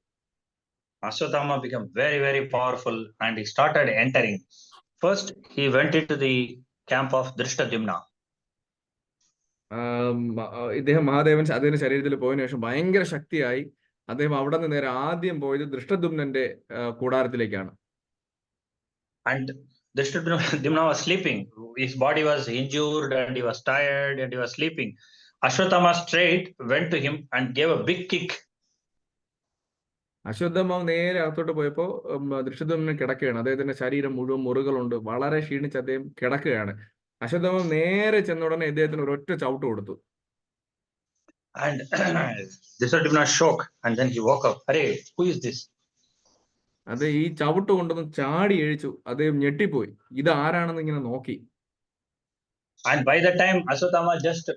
Ashwatthama became very, very powerful and he started entering. First, he went into the camp of Drishtadhyumna. ഇദ്ദേഹം അദ്ദേഹത്തിന്റെ ശരീരത്തിൽ പോയതിനു ശേഷം ഭയങ്കര ശക്തിയായി അദ്ദേഹം അവിടെ നിന്ന് നേരെ ആദ്യം പോയത് ദൃഷ്ടദ്യുമ്നന്റെ കൂടാരത്തിലേക്കാണ്. And Drishtadhyumna was sleeping. His body was injured and he was tired and he was sleeping. Ashwatthama straight went to him and gave a big kick. Ashwatthama നേരെ അകത്തോട്ട് പോയപ്പോ ദൃഷ്ടദ്യുമ്നൻ കിടക്കുകയാണ്. അദ്ദേഹത്തിന്റെ ശരീരം മുഴുവൻ മുറികളുണ്ട്, വളരെ ക്ഷീണിച്ച് അദ്ദേഹം കിടക്കുകയാണ്. അശ്വത്ഥമാവ് നേരെ ചെന്ന ഉടനെ അദ്ദേഹത്തിന് ഒരൊറ്റ ചവിട്ട് കൊടുത്തു. And Drishtadhyumna shook and then he woke up. Hey, who is this? അത് ഈ ചവിട്ട് കൊണ്ടൊന്ന് ചാടി എഴിച്ചു. അദ്ദേഹം ഞെട്ടിപ്പോയി, ഇത് ആരാണെന്ന് ഇങ്ങനെ നോക്കി. And by the time Ashwatthama just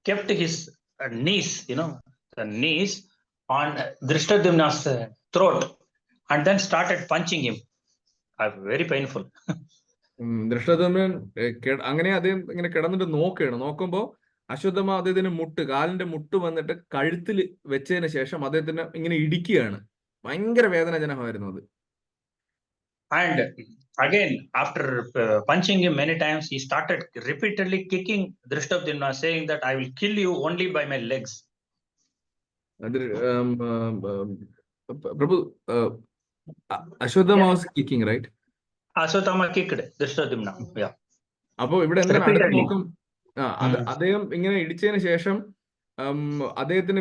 kept his knees, the knees on Drishtadhyumna's throat and then started punching him. Very painful. Dhrishtadyumnan അങ്ങനെ അദ്ദേഹം ഇങ്ങനെ കിടന്നിട്ട് നോക്കുമ്പോ അശ്വത്ഥമാവ് അദ്ദേഹത്തിന്റെ കാലിന്റെ മുട്ട് വന്നിട്ട് കഴുത്തിൽ വെച്ചതിന് ശേഷം അദ്ദേഹത്തിന് ഇങ്ങനെ ഇടിക്കുകയാണ്. ഭയങ്കര വേദനാജനകമായിരുന്നു അത്. And again, after punching him many times, he started repeatedly kicking Drishtadhyumna, saying that I will kill you only by my legs. Prabhu, Ashwatthama was kicking, right? Ashwatthama kicked Drishtadhyumna. Yeah. അപ്പൊ ഇവിടെ എന്താണ് അടുത്ത് നോക്കും, അദ്ദേഹം ഇങ്ങനെ ഇടിച്ചതിന് ശേഷം അദ്ദേഹത്തിന്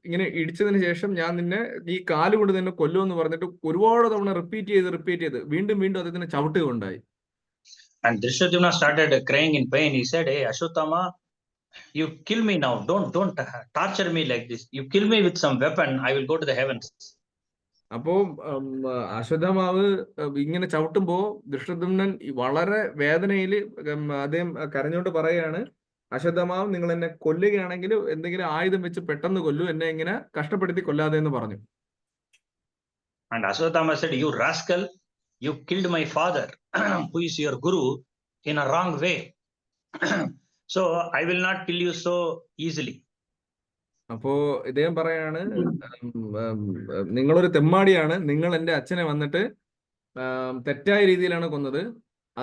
ഇങ്ങനെ ഇടിച്ചതിന് ശേഷം ഞാൻ നിന്നെ ഈ കാല് കൊണ്ട് തന്നെ കൊല്ലുമെന്ന് പറഞ്ഞിട്ട് ഒരുപാട് തവണ റിപ്പീറ്റ് ചെയ്ത് വീണ്ടും അദ്ദേഹത്തിന് ചവിട്ടുകയുണ്ടായി. And Drishtadhyumna started crying in pain. He said, hey Ashwatthama, you kill me now. Don't torture me like this. You kill me with some weapon, I will go to the heavens. അപ്പോ അശ്വത്ഥമാവ് ഇങ്ങനെ ചവിട്ടുമ്പോ ദൃഷ്ടദ്യുമ്നൻ വളരെ വേദനയിൽ അദ്ദേഹം കരഞ്ഞുകൊണ്ട് പറയാണ്, അശ്വത്ഥമാവ് നിങ്ങൾ എന്നെ കൊല്ലുകയാണെങ്കിൽ എന്തെങ്കിലും ആയുധം വെച്ച് പെട്ടെന്ന് കൊല്ലു, എന്നെ ഇങ്ങനെ കഷ്ടപ്പെടുത്തി കൊല്ലാതെ എന്ന് പറഞ്ഞു. And Ashwatthama said, "You rascal, you killed my father, who is your guru, in a wrong way. So I will not kill you so easily." അപ്പോ ഇദ്ദേഹം പറയാണ്, നിങ്ങളൊരു തെമ്മാടിയാണ്, നിങ്ങൾ എൻ്റെ അച്ഛനെ വന്നിട്ട് തെറ്റായ രീതിയിലാണ് കൊന്നത്,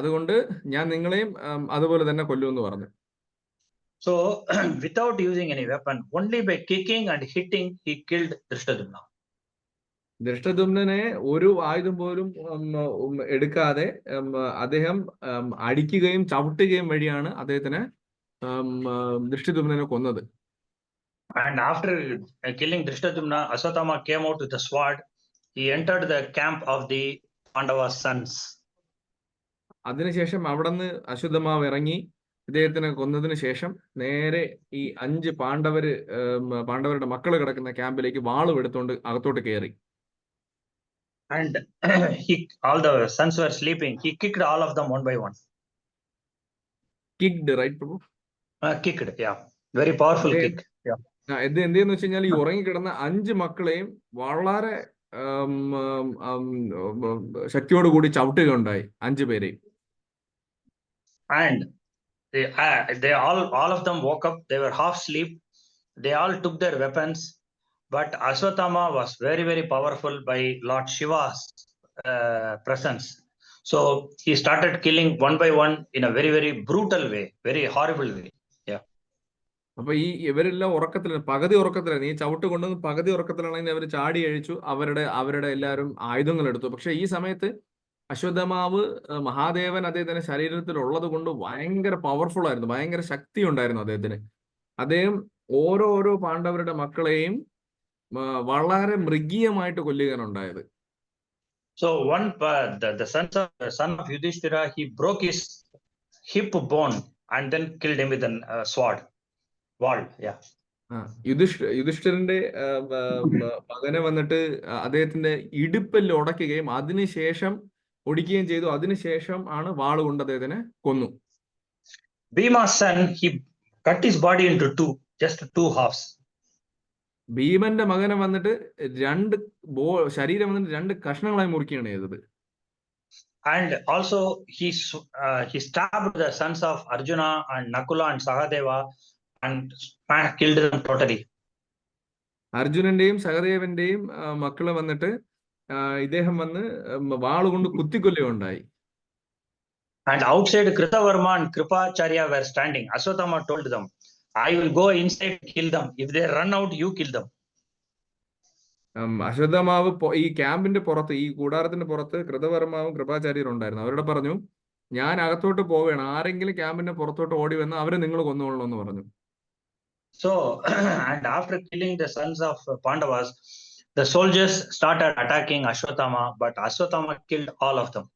അതുകൊണ്ട് ഞാൻ നിങ്ങളെയും അതുപോലെ തന്നെ കൊല്ലുമെന്ന് പറഞ്ഞു. So without using any weapon, only by kicking and hitting, he killed Drishtadyumna. ദൃഷ്ടദ്യുമ്നനെ ഒരു ആയുധം പോലും എടുക്കാതെ അദ്ദേഹം അടിക്കുകയും ചവിട്ടുകയും വഴിയാണ് അദ്ദേഹത്തിനെ ദൃഷ്ടദ്യുമ്നനെ കൊന്നത്. And after killing Drishtadyumna, Ashwatthama came out with a sword. He entered the camp of the Pandava sons. അതിനുശേഷം അവിടുന്ന് അശ്വത്ഥമാവ് ഇറങ്ങി ഇദ്ദേഹത്തിനെ കൊന്നതിന് ശേഷം നേരെ ഈ 5 പാണ്ഡവരുടെ മക്കൾ കിടക്കുന്ന ക്യാമ്പിലേക്ക് വാളും എടുത്തുകൊണ്ട് അകത്തോട്ട് കയറി. And all the sons were sleeping. He kicked all of them one by one. Kicked, right Prabhu? Kicked, yeah. Very powerful kick. Yeah. എന്തെന്ന് വെച്ച് കഴിഞ്ഞാൽ ഈ ഉറങ്ങിക്കിടന്ന 5 മക്കളെയും വളരെ ശക്തിയോടുകൂടി ചവിട്ടുകയുണ്ടായി, 5 പേരെയും. And they all of them woke up. They were half asleep. They all took their weapons, but Ashwatthama was very, very powerful by Lord Shiva's presence. So he started killing one by one in a very, very brutal way, very horrible way. Yeah. അപ്പൊ ഇവരെല്ലാം പകുതി ഉറക്കത്തിലാണ്, ഈ ചവിട്ട് കൊണ്ടുവന്ന് പകുതി ഉറക്കത്തിലാണെങ്കിൽ അവർ ചാടി അഴിച്ചു, അവരുടെ എല്ലാവരും ആയുധങ്ങൾ എടുത്തു. പക്ഷെ ഈ സമയത്ത് അശ്വത്ഥമാവ് മഹാദേവൻ അദ്ദേഹത്തിന്റെ ശരീരത്തിൽ ഉള്ളത് കൊണ്ട് ഭയങ്കര പവർഫുൾ ആയിരുന്നു, ഭയങ്കര ശക്തി ഉണ്ടായിരുന്നു അദ്ദേഹത്തിന്. അദ്ദേഹം ഓരോ പാണ്ഡവരുടെ മക്കളെയും വളരെ മൃഗീയമായിട്ട് കൊല്ലുകയാണ് ഉണ്ടായത്. So the son of Yudhishthira, he broke his hip bone and then killed him with a sword. Yeah. യുധിഷ്ഠിരന്റെ മകനെ വന്നിട്ട് അദ്ദേഹത്തിന്റെ ഇടുപ്പെല്ല് ഉടയ്ക്കുകയും അതിനുശേഷം ഒടിക്കുകയും ചെയ്തു. അതിനുശേഷം ആണ് വാള് കൊണ്ട് അദ്ദേഹത്തിനെ കൊന്നു. Bhima's son, he cut his body into just two halves. ഭീമന്റെ മകനെ വന്നിട്ട് ശരീരം വന്നിട്ട് 2 കഷ്ണങ്ങളായി മുറിക്കുകയാണ് ചെയ്തത്. And also he stabbed the sons of Arjuna and Nakula and Sahadeva and killed them totally. അർജുനന്റെയും സഹദേവന്റെയും മക്കളെ വന്നിട്ട് ഇദ്ദേഹം വന്ന് വാളുകൊണ്ട് കുത്തിക്കൊല്ലുകയുണ്ടായി. And outside Kritavarma and Kripacharya were standing. Ashwatthama told them, "I will go inside to kill them. If they run out, you kill them." Ashwatthama ഈ ക്യാമ്പിന്റെ പുറത്ത്, ഈ കൂടാരത്തിന്റെ പുറത്ത് കൃതവർമാവും കൃപാചാര്യരും ഉണ്ടായിരുന്നു. അവരോട് പറഞ്ഞു, ഞാൻ അകത്തോട്ട് പോവുകയാണ്, ആരെങ്കിലും ക്യാമ്പിന്റെ പുറത്തോട്ട് ഓടി വന്ന് അവരെ നിങ്ങൾ കൊന്നുകൊള്ളണം എന്ന് പറഞ്ഞു. So and after killing the sons of Pandavas, the soldiers started attacking Ashwatthama, but Ashwatthama killed all of them.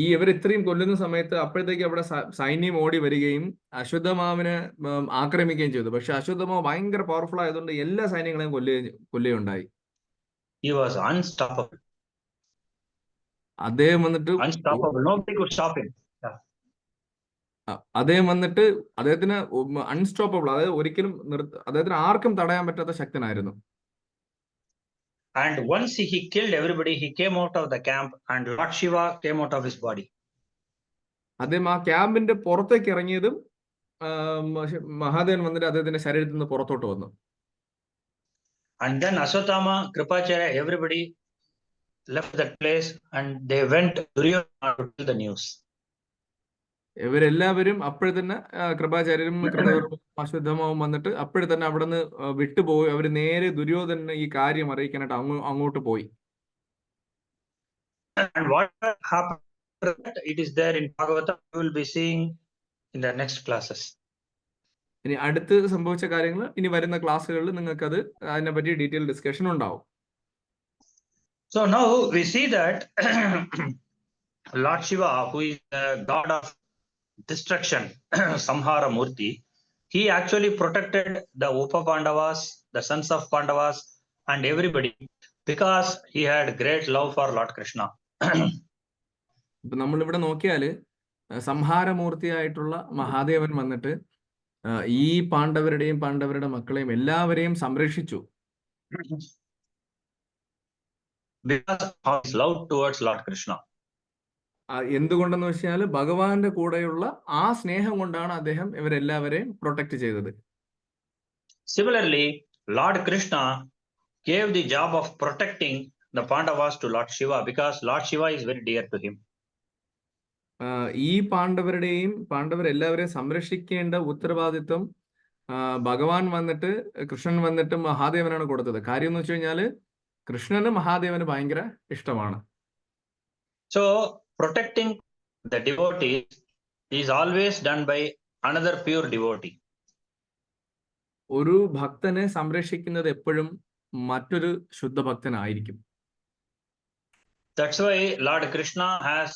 ഇവർ ഇത്രയും കൊല്ലുന്ന സമയത്ത് അപ്പോഴത്തേക്ക് അവിടെ സൈന്യം ഓടി വരികയും അശ്വത്ഥമാവിനെ ആക്രമിക്കുകയും ചെയ്തു. പക്ഷെ അശ്വത്ഥമാവ് ഭയങ്കര പവർഫുൾ ആയതുകൊണ്ട് എല്ലാ സൈന്യങ്ങളെയും കൊല്ലുകയുണ്ടായി. He was unstoppable. അദ്ദേഹം വന്നിട്ട് Unstoppable. Nobody could stop him. അദ്ദേഹം വന്നിട്ട് അദ്ദേഹത്തിന് അൺസ്റ്റോപ്പബിൾ, അതായത് ഒരിക്കലും അദ്ദേഹത്തിന് ആർക്കും തടയാൻ പറ്റാത്ത ശക്തനായിരുന്നു. And once he killed everybody, he came out of the camp and Lord Shiva came out of his body. അദ്ദേഹം ആ ക്യാമ്പിന്റെ പുറത്തേക്ക് ഇറങ്ങിയതും മഹാദേവൻ വന്നിട്ട് അദ്ദേഹത്തിന്റെ ശരീരത്തിൽ നിന്ന് പുറത്തോട്ട് വന്നു. And then Ashwatthama, Kripacharya, everybody left that place and they went to Duryodhana to tell the news. ഇവരെല്ലാവരും അപ്പോഴെ തന്നെ കൃപാചാര്യരും അശ്വത്ഥമാവും വന്നിട്ട് അപ്പോഴെ തന്നെ അവിടെ നിന്ന് വിട്ടുപോയി. അവര് നേരെ ദുര്യോധനന് ഈ കാര്യം അറിയിക്കാനായിട്ട് അങ്ങോട്ട് പോയി. And what happened, it is there in Bhagavatam. We will be seeing in the next classes. ഇനി അടുത്ത് സംഭവിച്ച കാര്യങ്ങൾ ഇനി വരുന്ന ക്ലാസ്സുകളിൽ നിങ്ങൾക്ക് അതിനെ പറ്റി ഡീറ്റെയിൽ ഡിസ്കഷൻ ഉണ്ടാവും. So now we see that Lord Shiva, who is the god of destruction, Samhara Murti, he actually protected the Upa Pandavas, the sons of Pandavas, and everybody, because he had great love for Lord Krishna. ഇപ്പൊ നമ്മളിവിടെ നോക്കിയാല് സംഹാരമൂർത്തിയായിട്ടുള്ള മഹാദേവൻ വന്നിട്ട് ഈ പാണ്ഡവരുടെ മക്കളെയും എല്ലാവരെയും സംരക്ഷിച്ചു. Because of his love towards Lord Krishna. എന്തുകൊണ്ടെന്ന് വെച്ചാൽ ഭഗവാന്റെ കൂടെയുള്ള ആ സ്നേഹം കൊണ്ടാണ് അദ്ദേഹം ഇവരെല്ലാവരെയും പ്രൊട്ടക്ട് ചെയ്തത്. Similarly, Lord Krishna gave the job of protecting the Pandavas to Lord Shiva because Lord Shiva is very dear to him. ഈ പാണ്ഡവരെല്ലാവരെയും സംരക്ഷിക്കേണ്ട ഉത്തരവാദിത്വം ഭഗവാൻ വന്നിട്ട് കൃഷ്ണൻ വന്നിട്ട് മഹാദേവനാണ് കൊടുത്തത്. കാര്യം എന്ന് വെച്ച് കഴിഞ്ഞാല് കൃഷ്ണന് മഹാദേവന് ഭയങ്കര ഇഷ്ടമാണ്. So protecting the devotee is always done by another pure devotee. ഒരു ഭക്തനെ സംരക്ഷിക്കുന്നത് എപ്പോഴും മറ്റൊരു ശുദ്ധ ഭക്തനായിരിക്കും. That's why Lord Krishna has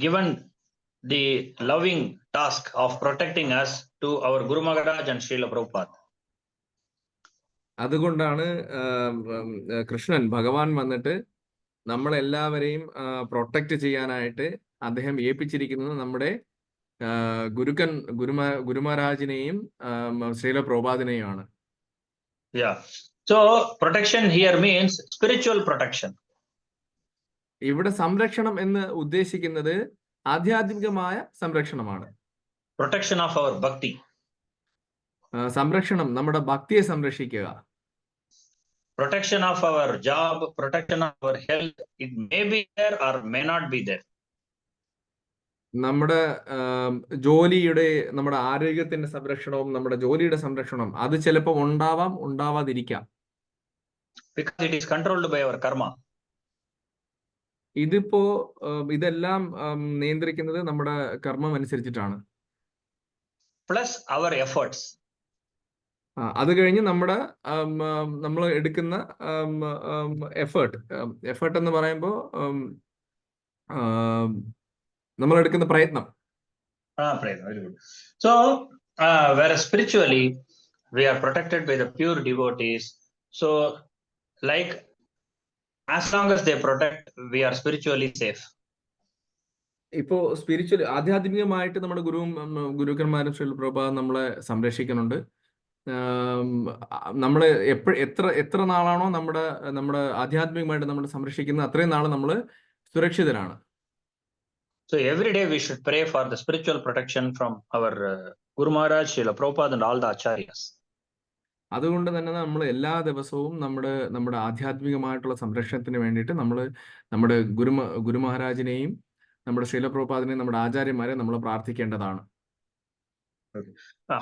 given the loving task of protecting us to our Guru Maharaj and Srila Prabhupada. അതുകൊണ്ടാണ് കൃഷ്ണൻ ഭഗവാൻ വന്നിട്ട് നമ്മളെല്ലാവരെയും പ്രൊട്ടക്ട് ചെയ്യാനായിട്ട് അദ്ദേഹം ഏൽപ്പിച്ചിരിക്കുന്നത് നമ്മുടെ ഗുരുമഹാരാജിനെയും Srila പ്രഭുപാദിനെയുമാണ്. Yeah. So protection here means spiritual protection. ഇവിടെ സംരക്ഷണം എന്ന് ഉദ്ദേശിക്കുന്നത് ആധ്യാത്മികമായ സംരക്ഷണമാണ്. Protection of our bhakti. സംരക്ഷണം നമ്മുടെ ഭക്തിയെ സംരക്ഷിക്കുക. Protection of our job, protection of our health, it may be there or may not be there. നമ്മുടെ നമ്മുടെ ആരോഗ്യത്തിന്റെ സംരക്ഷണവും നമ്മുടെ ജോലിയുടെ സംരക്ഷണം അത് ചിലപ്പോൾ ഉണ്ടാവാം, ഉണ്ടാവാതിരിക്കാം. Because it is controlled by our karma. ഇതെല്ലാം നിയന്ത്രിക്കുന്നത് നമ്മുടെ കർമ്മം അനുസരിച്ചിട്ടാണ്. Plus our efforts. അത് കഴിഞ്ഞ് നമ്മൾ എടുക്കുന്ന എഫേർട്ട് എന്ന് പറയുമ്പോൾ നമ്മൾ എടുക്കുന്ന പ്രയത്നം. Very good. So whereas spiritually we are protected by the pure devotees. So like as long as they protect, we are spiritually safe. ഇപ്പോ സ്പിരിച്വൽ ആധ്യാത്മികമായിട്ട് നമ്മുടെ ഗുരുക്കന്മാരും ശ്രീ പ്രഭുപാദ് നമ്മളെ സംരക്ഷിക്കുന്നുണ്ട്. നമ്മള് എത്ര നാളാണോ നമ്മുടെ ആധ്യാത്മികമായിട്ട് നമ്മൾ സംരക്ഷിക്കുന്നത് അത്രയും നാൾ നമ്മൾ സുരക്ഷിതരാണ്. So every day we should pray for the spiritual protection from our Guru Maharaj, Srila Prabhupada and all the acharyas. അതുകൊണ്ട് തന്നെ നമ്മൾ എല്ലാ ദിവസവും നമ്മുടെ ആധ്യാത്മികമായിട്ടുള്ള സംരക്ഷണത്തിന് വേണ്ടിയിട്ട് നമ്മുടെ ഗുരു മഹാരാജിനെയും നമ്മുടെ ശ്രീല പ്രഭുപാദിനെയും നമ്മുടെ ആചാര്യന്മാരെ നമ്മൾ പ്രാർത്ഥിക്കേണ്ടതാണ്.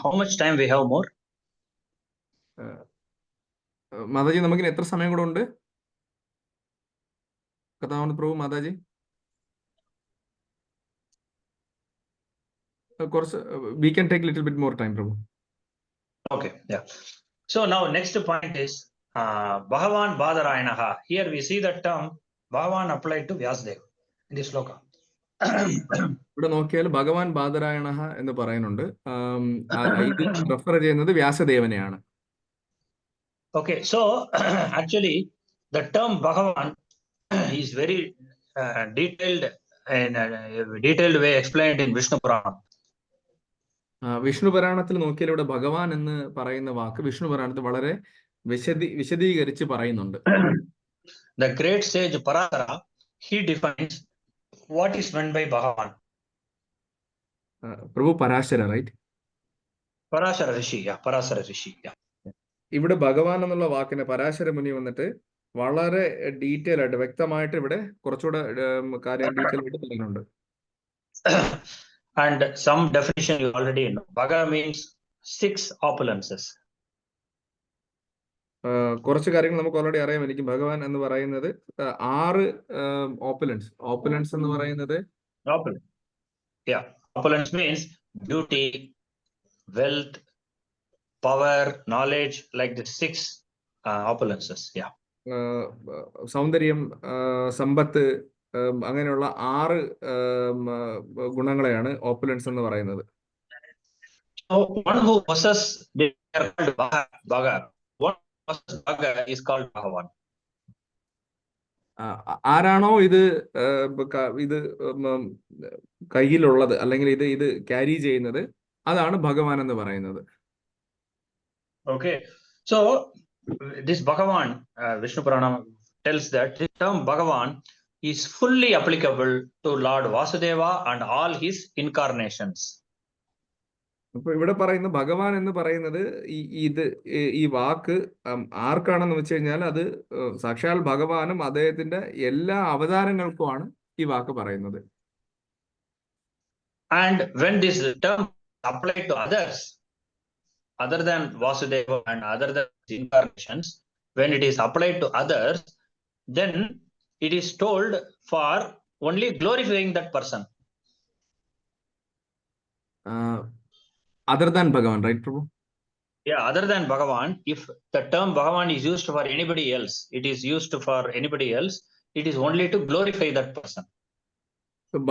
How much time we have more? Mataji നമുക്കിനി എത്ര സമയം കൂടെ ഉണ്ട്? കഥാവന്ത് പ്രഭു മാതാജി കുറച്ച് we can take little bit more time, Prabhu. Okay, yeah. So now next point is Bhagavan Badarayanaha. Here we see the term Bhagavan applied to Vyasadeva in this sloka. ഇവിടെ നോക്കിയാൽ ഭഗവാൻ ബാദരായണഹ എന്ന് പറയുന്നുണ്ട്. ഇത് റെഫർ ചെയ്യുന്നത് വ്യാസദേവനെയാണ്. Okay, so actually the term Bhagavan is very detailed in a detailed way explained in Vishnu Purana. Vishnu പുരാണത്തിൽ നോക്കിയാൽ ഇവിടെ ഭഗവാൻ എന്ന് പറയുന്ന വാക്ക് വിഷ്ണു പുരാണത്തിൽ വളരെ വിശദീകരിച്ച് പറയുന്നുണ്ട്. The great sage Parasara, he defines what is meant by Bhagavan. Prabhu Parashara, right? Parasara Rishi, yeah, Parasara Rishi, yeah. ഇവിടെ ഭഗവാൻ എന്നുള്ള വാക്കിന് പരാശര മുനി വന്നിട്ട് വളരെ ഡീറ്റെയിൽ ആയിട്ട് വ്യക്തമായിട്ട് ഇവിടെ കുറച്ചുകൂടെ കാര്യം ഡീറ്റെയിൽ ആയിട്ട് പറയുന്നുണ്ട്. And some definition you already know. Bhaga means 6 opulences. കുറച്ച് കാര്യങ്ങൾ നമുക്ക് ഓൾറെഡി അറിയാമായിരിക്കും. ഭഗവാൻ എന്ന് പറയുന്നത് 6 ഓപ്പുലൻസ് എന്ന് പറയുന്നത് opulence means beauty, wealth, power, knowledge, like the 6 opulences. Yeah. സൗന്ദര്യം, സമ്പത്ത്, അങ്ങനെയുള്ള 6 ഗുണങ്ങളെയാണ് ഓപ്പുലൻസ് എന്ന് പറയുന്നത്. So one who possesses the Bhaga, possessed Bhaga is called Bhagavan. ആരാണോ ഇത് ഇത് കയ്യിലുള്ളത് അല്ലെങ്കിൽ ഇത് ക്യാരി ചെയ്യുന്നത് അതാണ് ഭഗവാൻ എന്ന് പറയുന്നത്. Okay, so this Bhagavan, Vishnu Purana tells that this term Bhagavan is fully applicable to Lord Vasudeva and all his incarnations. അപ്പൊ ഇവിടെ പറയുന്ന ഭഗവാൻ എന്ന് പറയുന്നത് ഈ വാക്ക് ആർക്കാണെന്ന് വെച്ച് കഴിഞ്ഞാൽ അത് സാക്ഷാൽ ഭഗവാനും അദ്ദേഹത്തിന്റെ എല്ലാ അവതാരങ്ങൾക്കുമാണ് ഈ വാക്ക് പറയുന്നത്. And when this term applied to others, other than Vasudeva and other than incarnations, when it is applied to others, then it is told for only glorifying that person. Other than Bhagavan, right, Prabhu? Yeah, other than Bhagavan, if the term Bhagavan is used for anybody else, it is used for anybody else, it is only to glorify that person.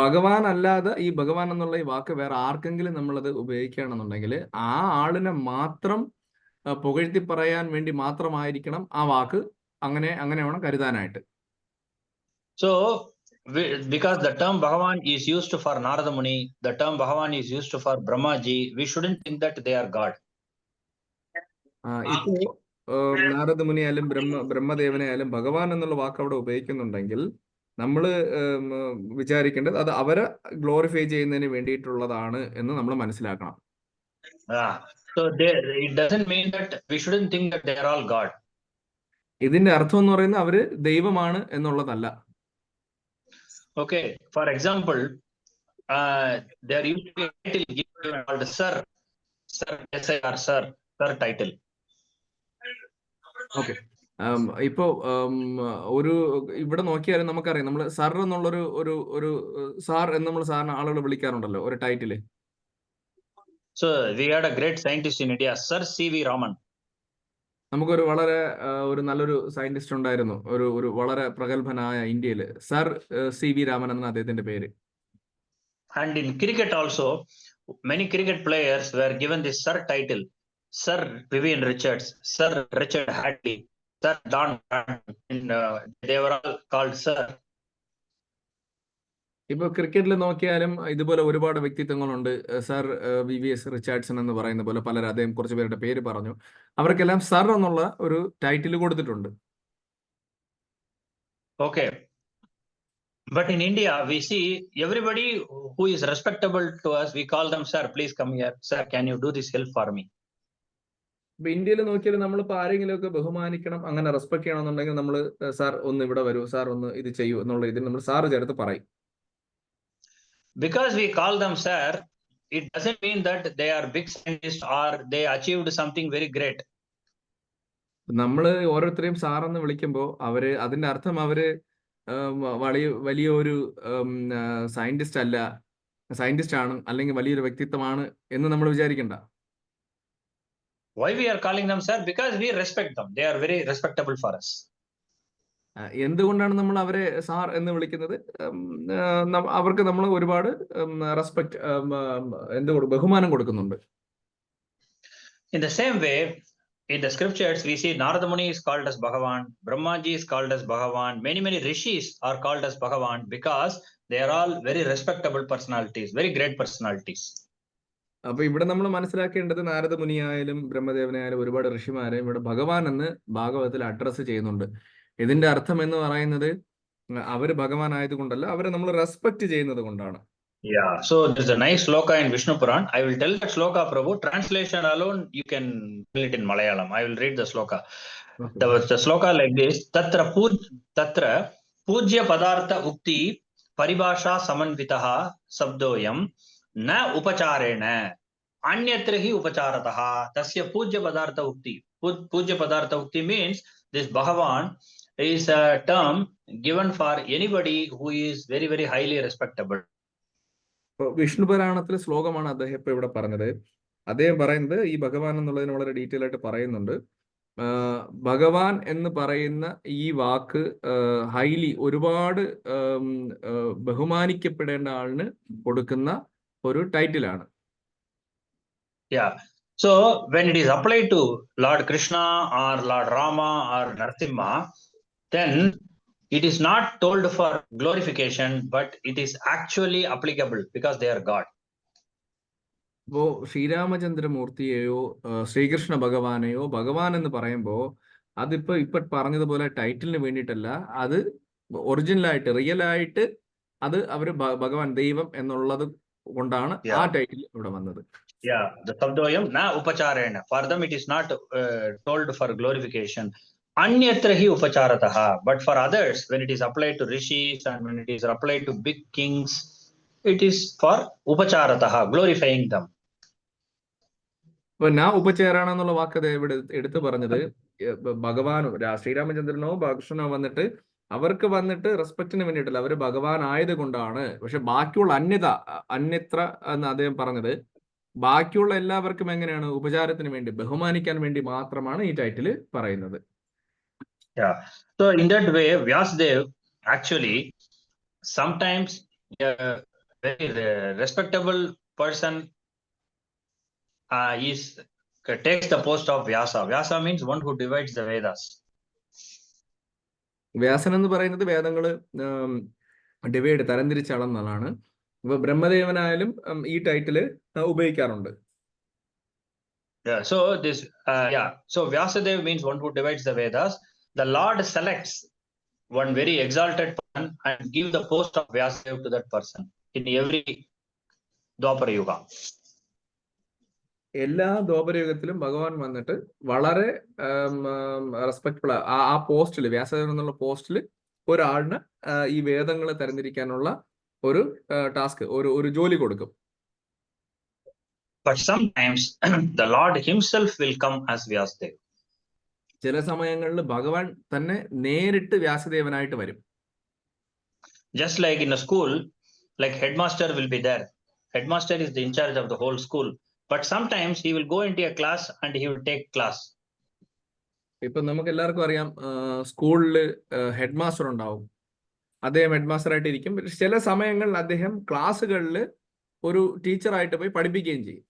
ഭഗവാൻ അല്ലാതെ ഈ ഭഗവാൻ എന്നുള്ള ഈ വാക്ക് വേറെ ആർക്കെങ്കിലും നമ്മളത് ഉപയോഗിക്കുകയാണെന്നുണ്ടെങ്കിൽ ആ ആളിനെ മാത്രം പുകഴ്ത്തി പറയാൻ വേണ്ടി മാത്രമായിരിക്കണം ആ വാക്ക് അങ്ങനെ വേണം കരുതാനായിട്ട്. So because the term Bhagavan is used for Narada Muni, the term Bhagavan is used for Brahmaji, we shouldn't think that they are God. ഇപ്പോ നാരദ മുനിയായാലും ബ്രഹ്മദേവനായാലും ഭഗവാൻ എന്നുള്ള വാക്ക് അവിടെ ഉപയോഗിക്കുന്നുണ്ടെങ്കിൽ നമ്മൾ വിചാരിക്കേണ്ടത് അത് അവരെ ഗ്ലോറിഫൈ ചെയ്യുന്നതിന് വേണ്ടിയിട്ടുള്ളതാണ് എന്ന് നമ്മൾ മനസ്സിലാക്കണം. So it doesn't mean that we shouldn't think that they are all God. ഇതിന്റെ അർത്ഥം എന്ന് പറയുന്നത് അവര് ദൈവമാണ് എന്നുള്ളതല്ല. Okay, for example, there used to be a title given called Sir, SIR, Sir title. Okay. ഇപ്പോ ഒരു ഇവിടെ നോക്കിയാലും നമുക്കറിയാം നമ്മൾ സർ എന്നുള്ളൊരു ഒരു സാർ എന്ന് നമ്മൾ സാറിന് ആളുകൾ വിളിക്കാറുണ്ടല്ലോ ഒരു title. So we had a great scientist in India, Sir C.V. Raman. നമുക്കൊരു വളരെ ഒരു നല്ലൊരു സയന്റിസ്റ്റ് ഉണ്ടായിരുന്നു, ഒരു വളരെ പ്രഗത്ഭനായ ഇന്ത്യയില്, സർ C.V. രാമൻ എന്നാണ് അദ്ദേഹത്തിന്റെ പേര്. And in cricket also, many cricket players were given this Sir title. Sir Vivian Richards, Sir Richard Hadley, Sir Don Bradman, they were all called Sir. ഇപ്പൊ ക്രിക്കറ്റിൽ നോക്കിയാലും ഇതുപോലെ ഒരുപാട് വ്യക്തിത്വങ്ങളുണ്ട്. സർ VVS റിച്ചാർഡ്സൺ എന്ന് പറയുന്ന പോലെ പലരും, അദ്ദേഹം കുറച്ച് പേരുടെ പേര് പറഞ്ഞു, അവർക്കെല്ലാം സർ എന്നുള്ള ഒരു ടൈറ്റിൽ കൊടുത്തിട്ടുണ്ട്. Okay, but in India we see everybody who is respectable to us, we call them Sir, please come here, Sir, can you do this help for me? ഇപ്പൊ ഇന്ത്യയിൽ നോക്കിയാൽ നമ്മളിപ്പോ ആരെങ്കിലും ഒക്കെ ബഹുമാനിക്കണം, അങ്ങനെ റെസ്പെക്ട് ചെയ്യണമെന്നുണ്ടെങ്കിൽ നമ്മൾ സാർ ഒന്ന് ഇവിടെ വരൂ, സാർ ഒന്ന് ഇത് ചെയ്യൂ എന്നുള്ള ഇതിൽ നമ്മൾ സാർ ചേർത്ത് പറയും. Because we call them Sir, it doesn't mean that they are big scientists or they achieved something very great. നമ്മൾ ഓരോരുത്തരെയും സാർ എന്ന് വിളിക്കുമ്പോൾ അതിന്റെ അർത്ഥം അവര് വലിയ ഒരു സയന്റിസ്റ്റ് ആണ് അല്ലെങ്കിൽ വലിയൊരു വ്യക്തിത്വമാണ് എന്ന് നമ്മൾ വിചാരിക്കണ്ട. Why we are calling them Sir? Because we respect them. They are very respectable for us. എന്തുകൊണ്ടാണ് നമ്മൾ അവരെ സാർ എന്ന് വിളിക്കുന്നത്? അവർക്ക് നമ്മൾ ഒരുപാട് റെസ്പെക്ട് ബഹുമാനം കൊടുക്കുന്നുണ്ട്. In the same way, in the scriptures we see Narada Muni is called as Bhagavan, Brahmaji is called as Bhagavan, many rishis are called as Bhagavan because they are all very respectable personalities, very great personalities. അപ്പൊ ഇവിടെ നമ്മൾ മനസ്സിലാക്കേണ്ടത് നാരദ മുനിയായാലും ബ്രഹ്മദേവനായാലും ഒരുപാട് ഋഷിമാരെ ഇവിടെ ഭഗവാൻ എന്ന് ഭാഗവതത്തിൽ അഡ്രസ് ചെയ്യുന്നുണ്ട്. ഇതിന്റെ അർത്ഥം എന്ന് പറയുന്നത് അവര് ഭഗവാൻ ആയതുകൊണ്ടല്ല, അവരെ നമ്മൾ റെസ്പെക്ട് ചെയ്യുന്നത് കൊണ്ടാണ്. Yeah, so there's a nice sloka in Vishnu Puran. I will tell that sloka, Prabhu. Translation alone you can tell it in Malayalam. I will read the sloka. Okay. The sloka like this: Tatra pujya padartha ukti paribhasha samanvitaha sabdoyam na upacharena anyatra hi upacharataha tasya pujya padartha ukti. Pujya padartha ukti means this Bhagavan is a term given for anybody who is very highly respectable. Vishnu പുരാണത്തിലെ ശ്ലോകമാണ് അദ്ദേഹം ഇപ്പൊ ഇവിടെ പറഞ്ഞത്. അദ്ദേഹം പറയുന്നത് ഈ ഭഗവാൻ എന്നുള്ളതിന് വളരെ ഡീറ്റെയിൽ ആയിട്ട് പറയുന്നുണ്ട്. ഭഗവാൻ എന്ന് പറയുന്ന ഈ വാക്ക് ഹൈലി ഒരുപാട് ബഹുമാനിക്കപ്പെടേണ്ട ആളിന് കൊടുക്കുന്ന ഒരു ടൈറ്റിലാണ്. Yeah, So when it is applied to Lord Krishna or Lord Rama or Narasimha, then it is not told for glorification, but it is actually applicable because they are God. ഇപ്പോ ശ്രീരാമചന്ദ്രമൂർത്തിയെയോ ശ്രീകൃഷ്ണ ഭഗവാനെയോ ഭഗവാൻ എന്ന് പറയുമ്പോൾ ഇപ്പൊ പറഞ്ഞതുപോലെ ടൈറ്റിലിന് വേണ്ടിയിട്ടല്ല, അത് ഒറിജിനലായിട്ട് റിയൽ ആയിട്ട് അത് അവര് ഭഗവാൻ ദൈവം എന്നുള്ളത് കൊണ്ടാണ് ആ ടൈറ്റിൽ ഇവിടെ വന്നത്. Yeah, the sabdoyam na upacharena. For them it is not told for glorification. Anyatra hi upacharataha. But for others, when it is applied to rishis and when it is applied to big kings, it is for upacharataha, glorifying them. ഇപ്പൊ നാ ഉപചേരാണെന്നുള്ള വാക്ക് ഇവിടെ എടുത്തു പറഞ്ഞത് ഭഗവാനോ ശ്രീരാമചന്ദ്രനോ കൃഷ്ണനോ വന്നിട്ട് അവർക്ക് വന്നിട്ട് റെസ്പെക്റ്റിന് വേണ്ടിയിട്ടല്ല, അവര് ഭഗവാൻ ആയത് കൊണ്ടാണ്. പക്ഷെ ബാക്കിയുള്ള അന്യത്ര എന്ന് അദ്ദേഹം പറഞ്ഞത് ബാക്കിയുള്ള എല്ലാവർക്കും എങ്ങനെയാണ് ഉപചാരത്തിന് വേണ്ടി ബഹുമാനിക്കാൻ വേണ്ടി മാത്രമാണ് ഈ ടൈറ്റിൽ പറയുന്നത്. Yeah. So in that way, Vyasadeva actually sometimes a very respectable person takes the post of Vyasa. Vyasa means one who divides the Vedas. Vyasan എന്ന് പറയുന്നത് വേദങ്ങള് ഡിവൈഡ് തരംതിരിച്ചളന്നതാണ്. ഇപ്പൊ ബ്രഹ്മദേവനായാലും ഈ ടൈറ്റില് ഉപയോഗിക്കാറുണ്ട്. So this so Vyasadeva means one who divides the Vedas. The Lord selects one very exalted person and give the post of Vyasadeva to that person in every Dwapara Yuga. എല്ലാ ദ്വാപരയുഗത്തിലും ഭഗവാൻ വന്നിട്ട് വളരെ റെസ്പെക്ട്ഫുൾ ആ പോസ്റ്റില് വ്യാസദേവൻ എന്നുള്ള പോസ്റ്റില് ഒരാളിന് ഈ വേദങ്ങളെ തരംതിരിക്കാനുള്ള ഒരു ടാസ്ക് ഒരു ജോലി കൊടുക്കും. But sometimes the Lord himself will come as Vyasadeva. ചില സമയങ്ങളിൽ ഭഗവാൻ തന്നെ നേരിട്ട് വ്യാസദേവനായിട്ട് വരും. Just like in a school, like headmaster will be there. Headmaster is the in charge of the whole school. But sometimes he will go into a class and he will take class. ഇപ്പൊ നമുക്ക് എല്ലാവർക്കും അറിയാം, സ്കൂളിൽ ഹെഡ് മാസ്റ്റർ ഉണ്ടാവും, അദ്ദേഹം ഹെഡ് മാസ്റ്റർ ആയിട്ട് ഇരിക്കും. ചില സമയങ്ങളിൽ അദ്ദേഹം ക്ലാസ്സുകളിൽ ഒരു ടീച്ചറായിട്ട് പോയി പഠിപ്പിക്കുകയും ചെയ്യും.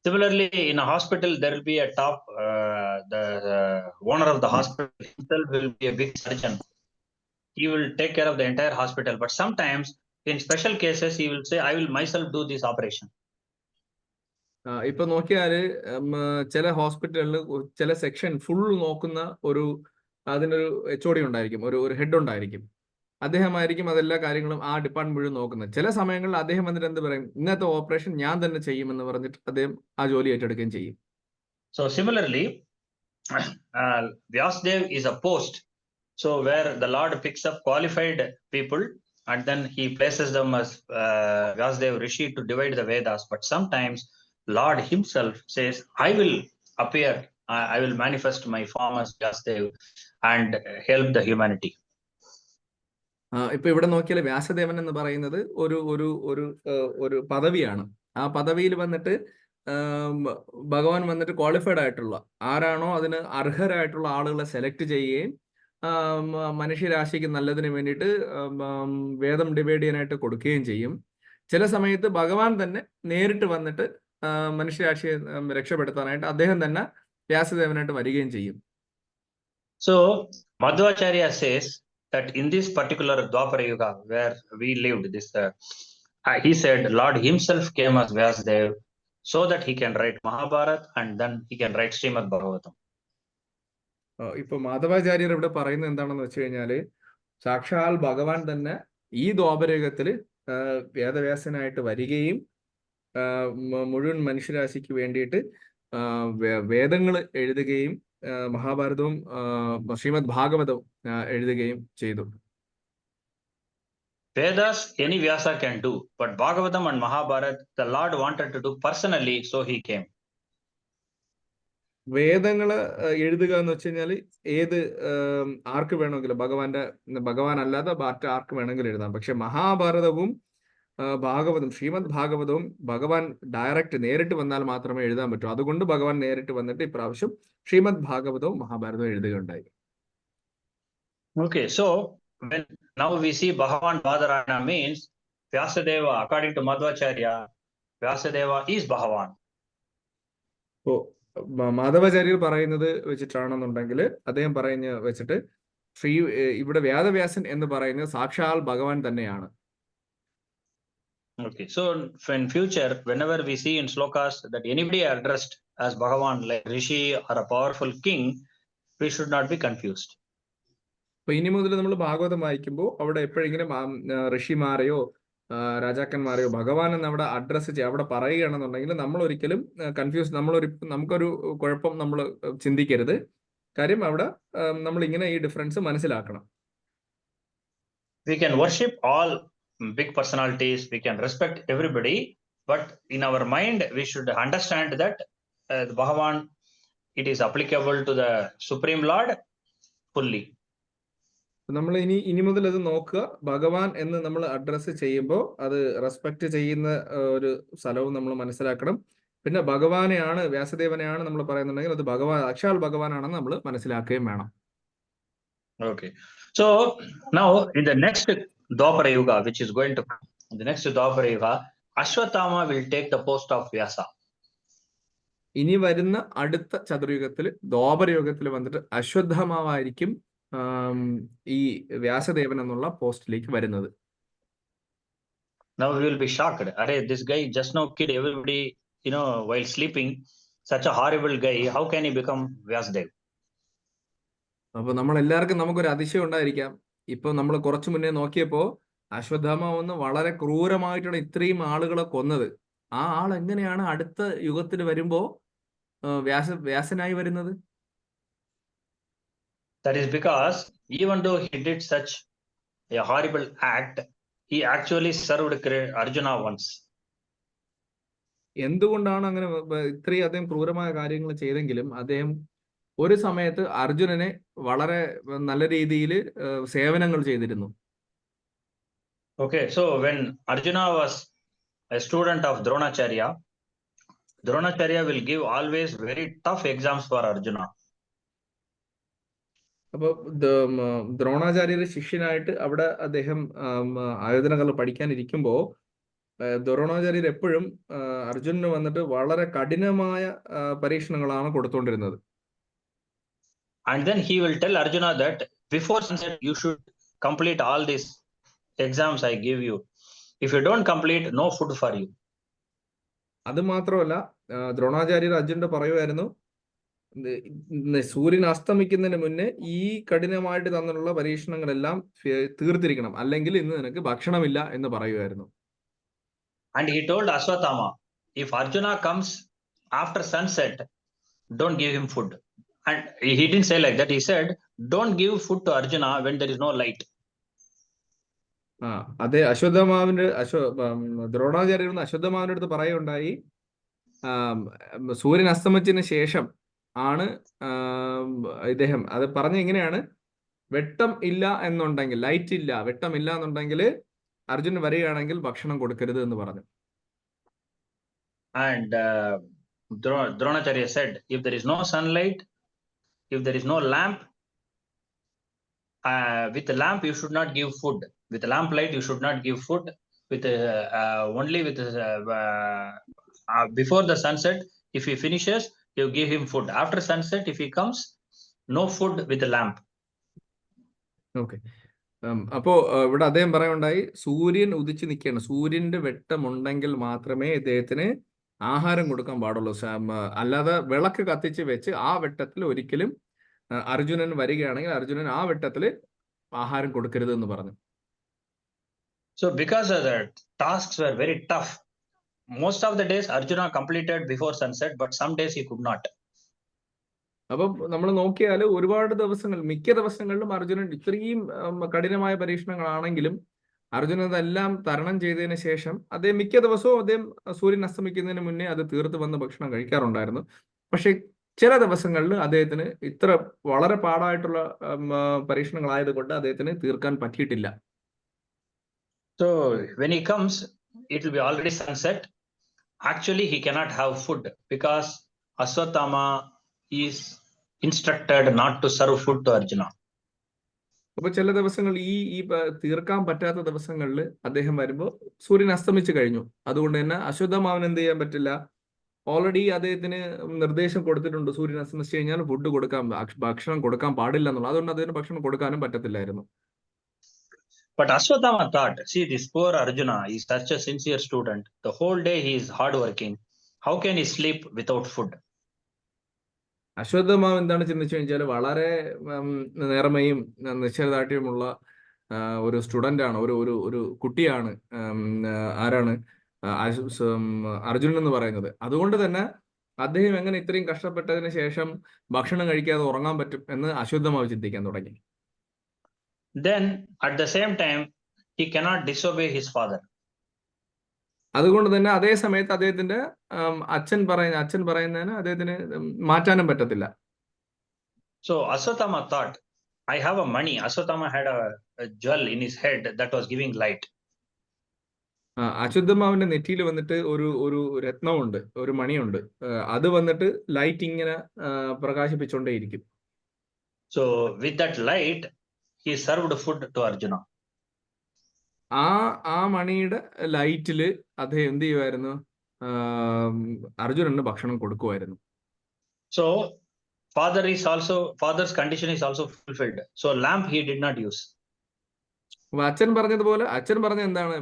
Similarly, in a hospital, there will be a top, the owner of the hospital himself will be a big surgeon. He will take care of the entire hospital. But sometimes, in special cases, he will say, I will myself do this operation. ഇപ്പൊ നോക്കിയാല് ചില ഹോസ്പിറ്റലിൽ ചില സെക്ഷൻ ഫുൾ നോക്കുന്ന അതിനൊരു HOD ഉണ്ടായിരിക്കും, ഒരു ഹെഡ് ഉണ്ടായിരിക്കും. അദ്ദേഹമായിരിക്കും അതെല്ലാ കാര്യങ്ങളും ആ ഡിപ്പാർട്ട്മെന്റ് മുഴുവൻ നോക്കുന്നത്. ചില സമയങ്ങളിൽ അദ്ദേഹം വന്നിട്ട് എന്ത് പറയും, ഇന്നത്തെ ഓപ്പറേഷൻ ഞാൻ തന്നെ ചെയ്യുമെന്ന് പറഞ്ഞിട്ട് അദ്ദേഹം ആ ജോലി ഏറ്റെടുക്കുകയും ചെയ്യും. So similarly, Vyasadeva is a post. So where the Lord picks up qualified people and then he places them as Vyasadeva Rishi to divide the Vedas. But sometimes Lord himself says, I will appear, I will manifest my form as Vyasadeva and help the humanity. ഇപ്പൊ ഇവിടെ നോക്കിയാൽ വ്യാസദേവൻ എന്ന് പറയുന്നത് ഒരു പദവിയാണ്. ആ പദവിയിൽ വന്നിട്ട് ഭഗവാൻ വന്നിട്ട് ക്വാളിഫൈഡ് ആയിട്ടുള്ള ആരാണോ അതിന് അർഹരായിട്ടുള്ള ആളുകളെ സെലക്ട് ചെയ്യുകയും മനുഷ്യരാശിക്ക് നല്ലതിന് വേണ്ടിയിട്ട് വേദം ഡിവൈഡ് ചെയ്യാനായിട്ട് കൊടുക്കുകയും ചെയ്യും. ചില സമയത്ത് ഭഗവാൻ തന്നെ നേരിട്ട് വന്നിട്ട് മനുഷ്യരാശിയെ രക്ഷപ്പെടുത്താനായിട്ട് അദ്ദേഹം തന്നെ വ്യാസദേവനായിട്ട് വരികയും ചെയ്യും. So Madhvacharya says that in this particular Dwapara Yuga where we lived, he said Lord himself came as Vyasadeva so that he can write Mahabharata and then he can write Srimad Bhagavatam. ഇപ്പൊ മാധവാചാര്യർ ഇവിടെ പറയുന്നത് എന്താണെന്ന് വെച്ച് കഴിഞ്ഞാല്, സാക്ഷാൽ ഭഗവാൻ തന്നെ ഈ ദ്വാപരയുഗത്തില് വേദവ്യാസനായിട്ട് വരികയും മുഴുവൻ മനുഷ്യരാശിക്ക് വേണ്ടിയിട്ട് വേദങ്ങൾ എഴുതുകയും മഹാഭാരതവും ശ്രീമദ് ഭാഗവതവും എഴുതുകയും ചെയ്തു. Vedas any Vyasa can do, but Bhagavatam and Mahabharata the Lord wanted to do personally, so he came. വേദങ്ങള് എഴുതുക എന്ന് വെച്ച് കഴിഞ്ഞാല് ഏത് ആർക്ക് വേണമെങ്കിലും ഭഗവാൻ അല്ലാതെ ആർക്ക് വേണമെങ്കിലും എഴുതാം. പക്ഷെ മഹാഭാരതവും ഭാഗവതം ശ്രീമദ് ഭാഗവതവും ഭഗവാൻ ഡയറക്റ്റ് നേരിട്ട് വന്നാൽ മാത്രമേ എഴുതാൻ പറ്റൂ. അതുകൊണ്ട് ഭഗവാൻ നേരിട്ട് വന്നിട്ട് ഇപ്രാവശ്യം Shrimad ഭാഗവതവും മഹാഭാരതവും എഴുതുകയുണ്ടായി. Okay, so when now we see Bhagavan Badarayana means Vyasadeva, according to Madhvacharya, Vyasadeva is Bhagavan. ഇപ്പോ മാധവാചാര്യർ പറയുന്നത് വെച്ചിട്ടാണെന്നുണ്ടെങ്കിൽ അദ്ദേഹം പറയുന്ന വെച്ചിട്ട് ഇവിടെ വ്യാസവ്യാസൻ എന്ന് പറയുന്നത് സാക്ഷാൽ ഭഗവാൻ തന്നെയാണ്. Okay, so in future, whenever we see in slokas that anybody addressed as Bhagavan, like Rishi or a powerful king, we should not be confused. അപ്പൊ ഇനി മുതൽ നമ്മൾ ഭാഗവതം വായിക്കുമ്പോൾ അവിടെ എപ്പോഴെങ്കിലും ഋഷിമാരെയോ രാജാക്കന്മാരെയോ ഭഗവാൻ എന്ന് അവിടെ അഡ്രസ്സ് ചെയ്യുക, അവിടെ പറയുകയാണെന്നുണ്ടെങ്കിൽ നമ്മൾ ഒരിക്കലും കൺഫ്യൂസ്, നമുക്കൊരു കുഴപ്പം നമ്മൾ ചിന്തിക്കരുത്. കാര്യം അവിടെ നമ്മൾ ഇങ്ങനെ ഈ ഡിഫറൻസ് മനസ്സിലാക്കണം. We can worship all big personalities, we can respect everybody, but in our mind we should understand that Bhagavan, it is applicable to the Supreme Lord fully. നമ്മൾ ഇനി മുതൽ അത് നോക്കുക. ഭഗവാൻ എന്ന് നമ്മൾ അഡ്രസ്സ് ചെയ്യുമ്പോൾ അത് റെസ്പെക്ട് ചെയ്യുന്ന ഒരു സ്ഥലവും നമ്മൾ മനസ്സിലാക്കണം. പിന്നെ ഭഗവാനെയാണ്, വ്യാസദേവനെയാണ് നമ്മൾ പറയുന്നുണ്ടെങ്കിൽ അത് ഭഗവാൻ, സാക്ഷാൽ ഭഗവാനാണെന്ന് നമ്മൾ മനസ്സിലാക്കുകയും വേണം. Okay, so now in the next Dwapara Yuga, which is going to come, in the next Dwapara Yuga, Ashwatthama will take the post of Vyasa. ഇനി വരുന്ന അടുത്ത ചതുർയുഗത്തിൽ, ദ്വാപരയുഗത്തിൽ വന്നിട്ട് അശ്വത്ഥമാവായിരിക്കും ഈ വ്യാസദേവൻ എന്നുള്ള പോസ്റ്റിലേക്ക് വരുന്നത്. Now we will be shocked. Arey, this guy just now killed everybody, while sleeping. Such a horrible guy. How can he become Vyasadev? അപ്പൊ നമ്മൾ എല്ലാവർക്കും നമുക്കൊരു അതിശയം ഉണ്ടായിരിക്കാം. ഇപ്പൊ നമ്മൾ കുറച്ചു മുന്നേ നോക്കിയപ്പോ അശ്വത്ഥാമ ഒന്ന് വളരെ ക്രൂരമായിട്ടാണ് ഇത്രയും ആളുകളെ കൊന്നത്. ആ ആൾ എങ്ങനെയാണ് അടുത്ത യുഗത്തിൽ വരുമ്പോ വ്യാസനായി വരുന്നത്? That is because even though he did such a horrible act, he actually served Arjuna once. എന്തുകൊണ്ടാണ് അങ്ങനെ ഇത്രയും അദ്ദേഹം ക്രൂരമായ കാര്യങ്ങൾ ചെയ്തെങ്കിലും അദ്ദേഹം ഒരു സമയത്ത് അർജുനനെ വളരെ നല്ല രീതിയിൽ സേവനങ്ങൾ ചെയ്തിരുന്നു. Okay, so when Arjuna was a student of Dronacharya will give always very tough exams for Arjuna. അപ്പൊ ദ്രോണാചാര്യരുടെ ശിഷ്യനായിട്ട് അവിടെ അദ്ദേഹം ആയോധനകൾ പഠിക്കാനിരിക്കുമ്പോ ദ്രോണാചാര്യർ എപ്പോഴും അർജുനന് വന്നിട്ട് വളരെ കഠിനമായ പരീക്ഷണങ്ങളാണ് കൊടുത്തുകൊണ്ടിരുന്നത്. And then he will tell Arjuna that before sunset you should complete all these exams I give you. If you don't complete, no food for you. അത് മാത്രമല്ല ദ്രോണാചാര്യർ അർജുനോട് പറയുമായിരുന്നു, സൂര്യൻ അസ്തമിക്കുന്നതിന് മുന്നേ ഈ കഠിനമായിട്ട് തന്നിട്ടുള്ള പരീക്ഷണങ്ങളെല്ലാം തീർത്തിരിക്കണം, അല്ലെങ്കിൽ ഇന്ന് നിനക്ക് ഭക്ഷണമില്ല എന്ന് പറയുമായിരുന്നു. And he told Ashwatthama, if Arjuna comes after sunset, don't give him food. And he didn't say like that. He said, don't give food to Arjuna when there is no light. അതെ, ദ്രോണാചാര്യർ അശ്വത്ഥമാവിന്റെ അടുത്ത് പറയുണ്ടായി, സൂര്യൻ അസ്തമിച്ചതിന് ശേഷം ആണ് ഇദ്ദേഹം അത് പറഞ്ഞ എങ്ങനെയാണ്, വെട്ടം ഇല്ല എന്നുണ്ടെങ്കിൽ, ലൈറ്റ് ഇല്ല, വെട്ടം ഇല്ല എന്നുണ്ടെങ്കിൽ അർജുനൻ വരികയാണെങ്കിൽ ഭക്ഷണം കൊടുക്കരുത് എന്ന് പറഞ്ഞു. And Dronacharya said, if there is no sunlight, if there is no lamp, with the lamp you should not give food. With the lamp light you should not give food. With only with before the sunset, if he finishes, you give him food. After sunset, if he comes, no food with the lamp. Okay. അപ്പോ ഇവിടെ അദ്ദേഹം പറയുണ്ടായി, സൂര്യൻ ഉദിച്ചു നിൽക്കുകയാണ്, സൂര്യന്റെ വെട്ടമുണ്ടെങ്കിൽ മാത്രമേ ഇദ്ദേഹത്തിന് ആഹാരം കൊടുക്കാൻ പാടുള്ളൂ. അല്ലാതെ വിളക്ക് കത്തിച്ച് വെച്ച് ആ വെട്ടത്തിൽ ഒരിക്കലും അർജുനൻ വരികയാണെങ്കിൽ അർജുനൻ ആ വെട്ടത്തിൽ ആഹാരം കൊടുക്കരുത് എന്ന് പറഞ്ഞു. So because of that, tasks were very tough. Most of the days Arjuna completed before sunset, but some days he could not. അപ്പം നമ്മൾ നോക്കിയാൽ ഒരുപാട് ദിവസങ്ങൾ, മിക്ക ദിവസങ്ങളിലും അർജുനൻ ഇത്രയും കഠിനമായ പരീക്ഷണങ്ങളാണെങ്കിലും അർജുനൻ അതെല്ലാം തരണം ചെയ്തതിന് ശേഷം അദ്ദേഹം മിക്ക ദിവസവും അദ്ദേഹം സൂര്യൻ അസ്തമിക്കുന്നതിന് മുന്നേ അത് തീർത്ത് വന്ന് ഭക്ഷണം കഴിക്കാറുണ്ടായിരുന്നു. പക്ഷെ ചില ദിവസങ്ങളിൽ അദ്ദേഹത്തിന് ഇത്ര വളരെ പാടായിട്ടുള്ള പരീക്ഷണങ്ങളായതുകൊണ്ട് അദ്ദേഹത്തിന് തീർക്കാൻ പറ്റിയിട്ടില്ല. So when he comes, it will be already sunset. Actually, he cannot have food because Ashwatthama is instructed not to serve food to Arjuna. അപ്പൊ ചില ദിവസങ്ങൾ ഈ തീർക്കാൻ പറ്റാത്ത ദിവസങ്ങളിൽ അദ്ദേഹം വരുമ്പോൾ സൂര്യൻ അസ്തമിച്ചു കഴിഞ്ഞു. അതുകൊണ്ട് തന്നെ അശ്വത്ഥമാവൻ എന്ത് ചെയ്യാൻ പറ്റില്ല, ഓൾറെഡി അദ്ദേഹത്തിന് നിർദ്ദേശം കൊടുത്തിട്ടുണ്ട്, സൂര്യൻ അസ്തമിച്ചു കഴിഞ്ഞാൽ ഫുഡ് കൊടുക്കാൻ, ഭക്ഷണം കൊടുക്കാൻ പാടില്ല എന്നുള്ളത്. അതുകൊണ്ട് അദ്ദേഹത്തിന് ഭക്ഷണം കൊടുക്കാനും പറ്റത്തില്ലായിരുന്നു. But Ashwatthama thought, see, this poor Arjuna is such a sincere student. The whole day he is hardworking. How can he sleep without food? Ashwatthama എന്താണ് ചിന്തിച്ചു കഴിഞ്ഞാൽ വളരെ നേർമയും നിശ്ചയദാർഢ്യമുള്ള ഒരു സ്റ്റുഡൻ്റ് ആണ്, ഒരു ഒരു ഒരു കുട്ടിയാണ്. ആരാണ് അർജുനൻ എന്ന് പറയുന്നത്. അതുകൊണ്ട് തന്നെ അദ്ദേഹം എങ്ങനെ ഇത്രയും കഷ്ടപ്പെട്ടതിന് ശേഷം ഭക്ഷണം കഴിക്കാതെ ഉറങ്ങാൻ പറ്റും എന്ന് അശ്വത്ഥമാവ് ചിന്തിക്കാൻ തുടങ്ങി. Then at the same time he cannot disobey his father. അതുകൊണ്ട് തന്നെ അതേ സമയത്ത് അദ്ദേഹത്തിന്റെ അച്ഛൻ പറയുന്നതിന് അദ്ദേഹത്തിന് മാറ്റാനും പറ്റത്തില്ല. So Ashwatthama thought, I have a money. Ashwatthama had a jewel in his head that was giving light. അശ്വത്ഥമാവിന്റെ നെറ്റിയിൽ വന്നിട്ട് ഒരു ഒരു രത്നമുണ്ട്, ഒരു മണിയുണ്ട്. അത് വന്നിട്ട് ലൈറ്റ് ഇങ്ങനെ പ്രകാശിപ്പിച്ചുകൊണ്ടേയിരിക്കും. So with that light he served food to Arjuna. ആ മണിയുടെ ലൈറ്റില് അദ്ദേഹം എന്ത് ചെയ്യുമായിരുന്നു? അർജുനന് ഭക്ഷണം കൊടുക്കുമായിരുന്നു. So father's condition is also fulfilled. So lamp he did not use. അച്ഛൻ പറഞ്ഞ എന്താണ്?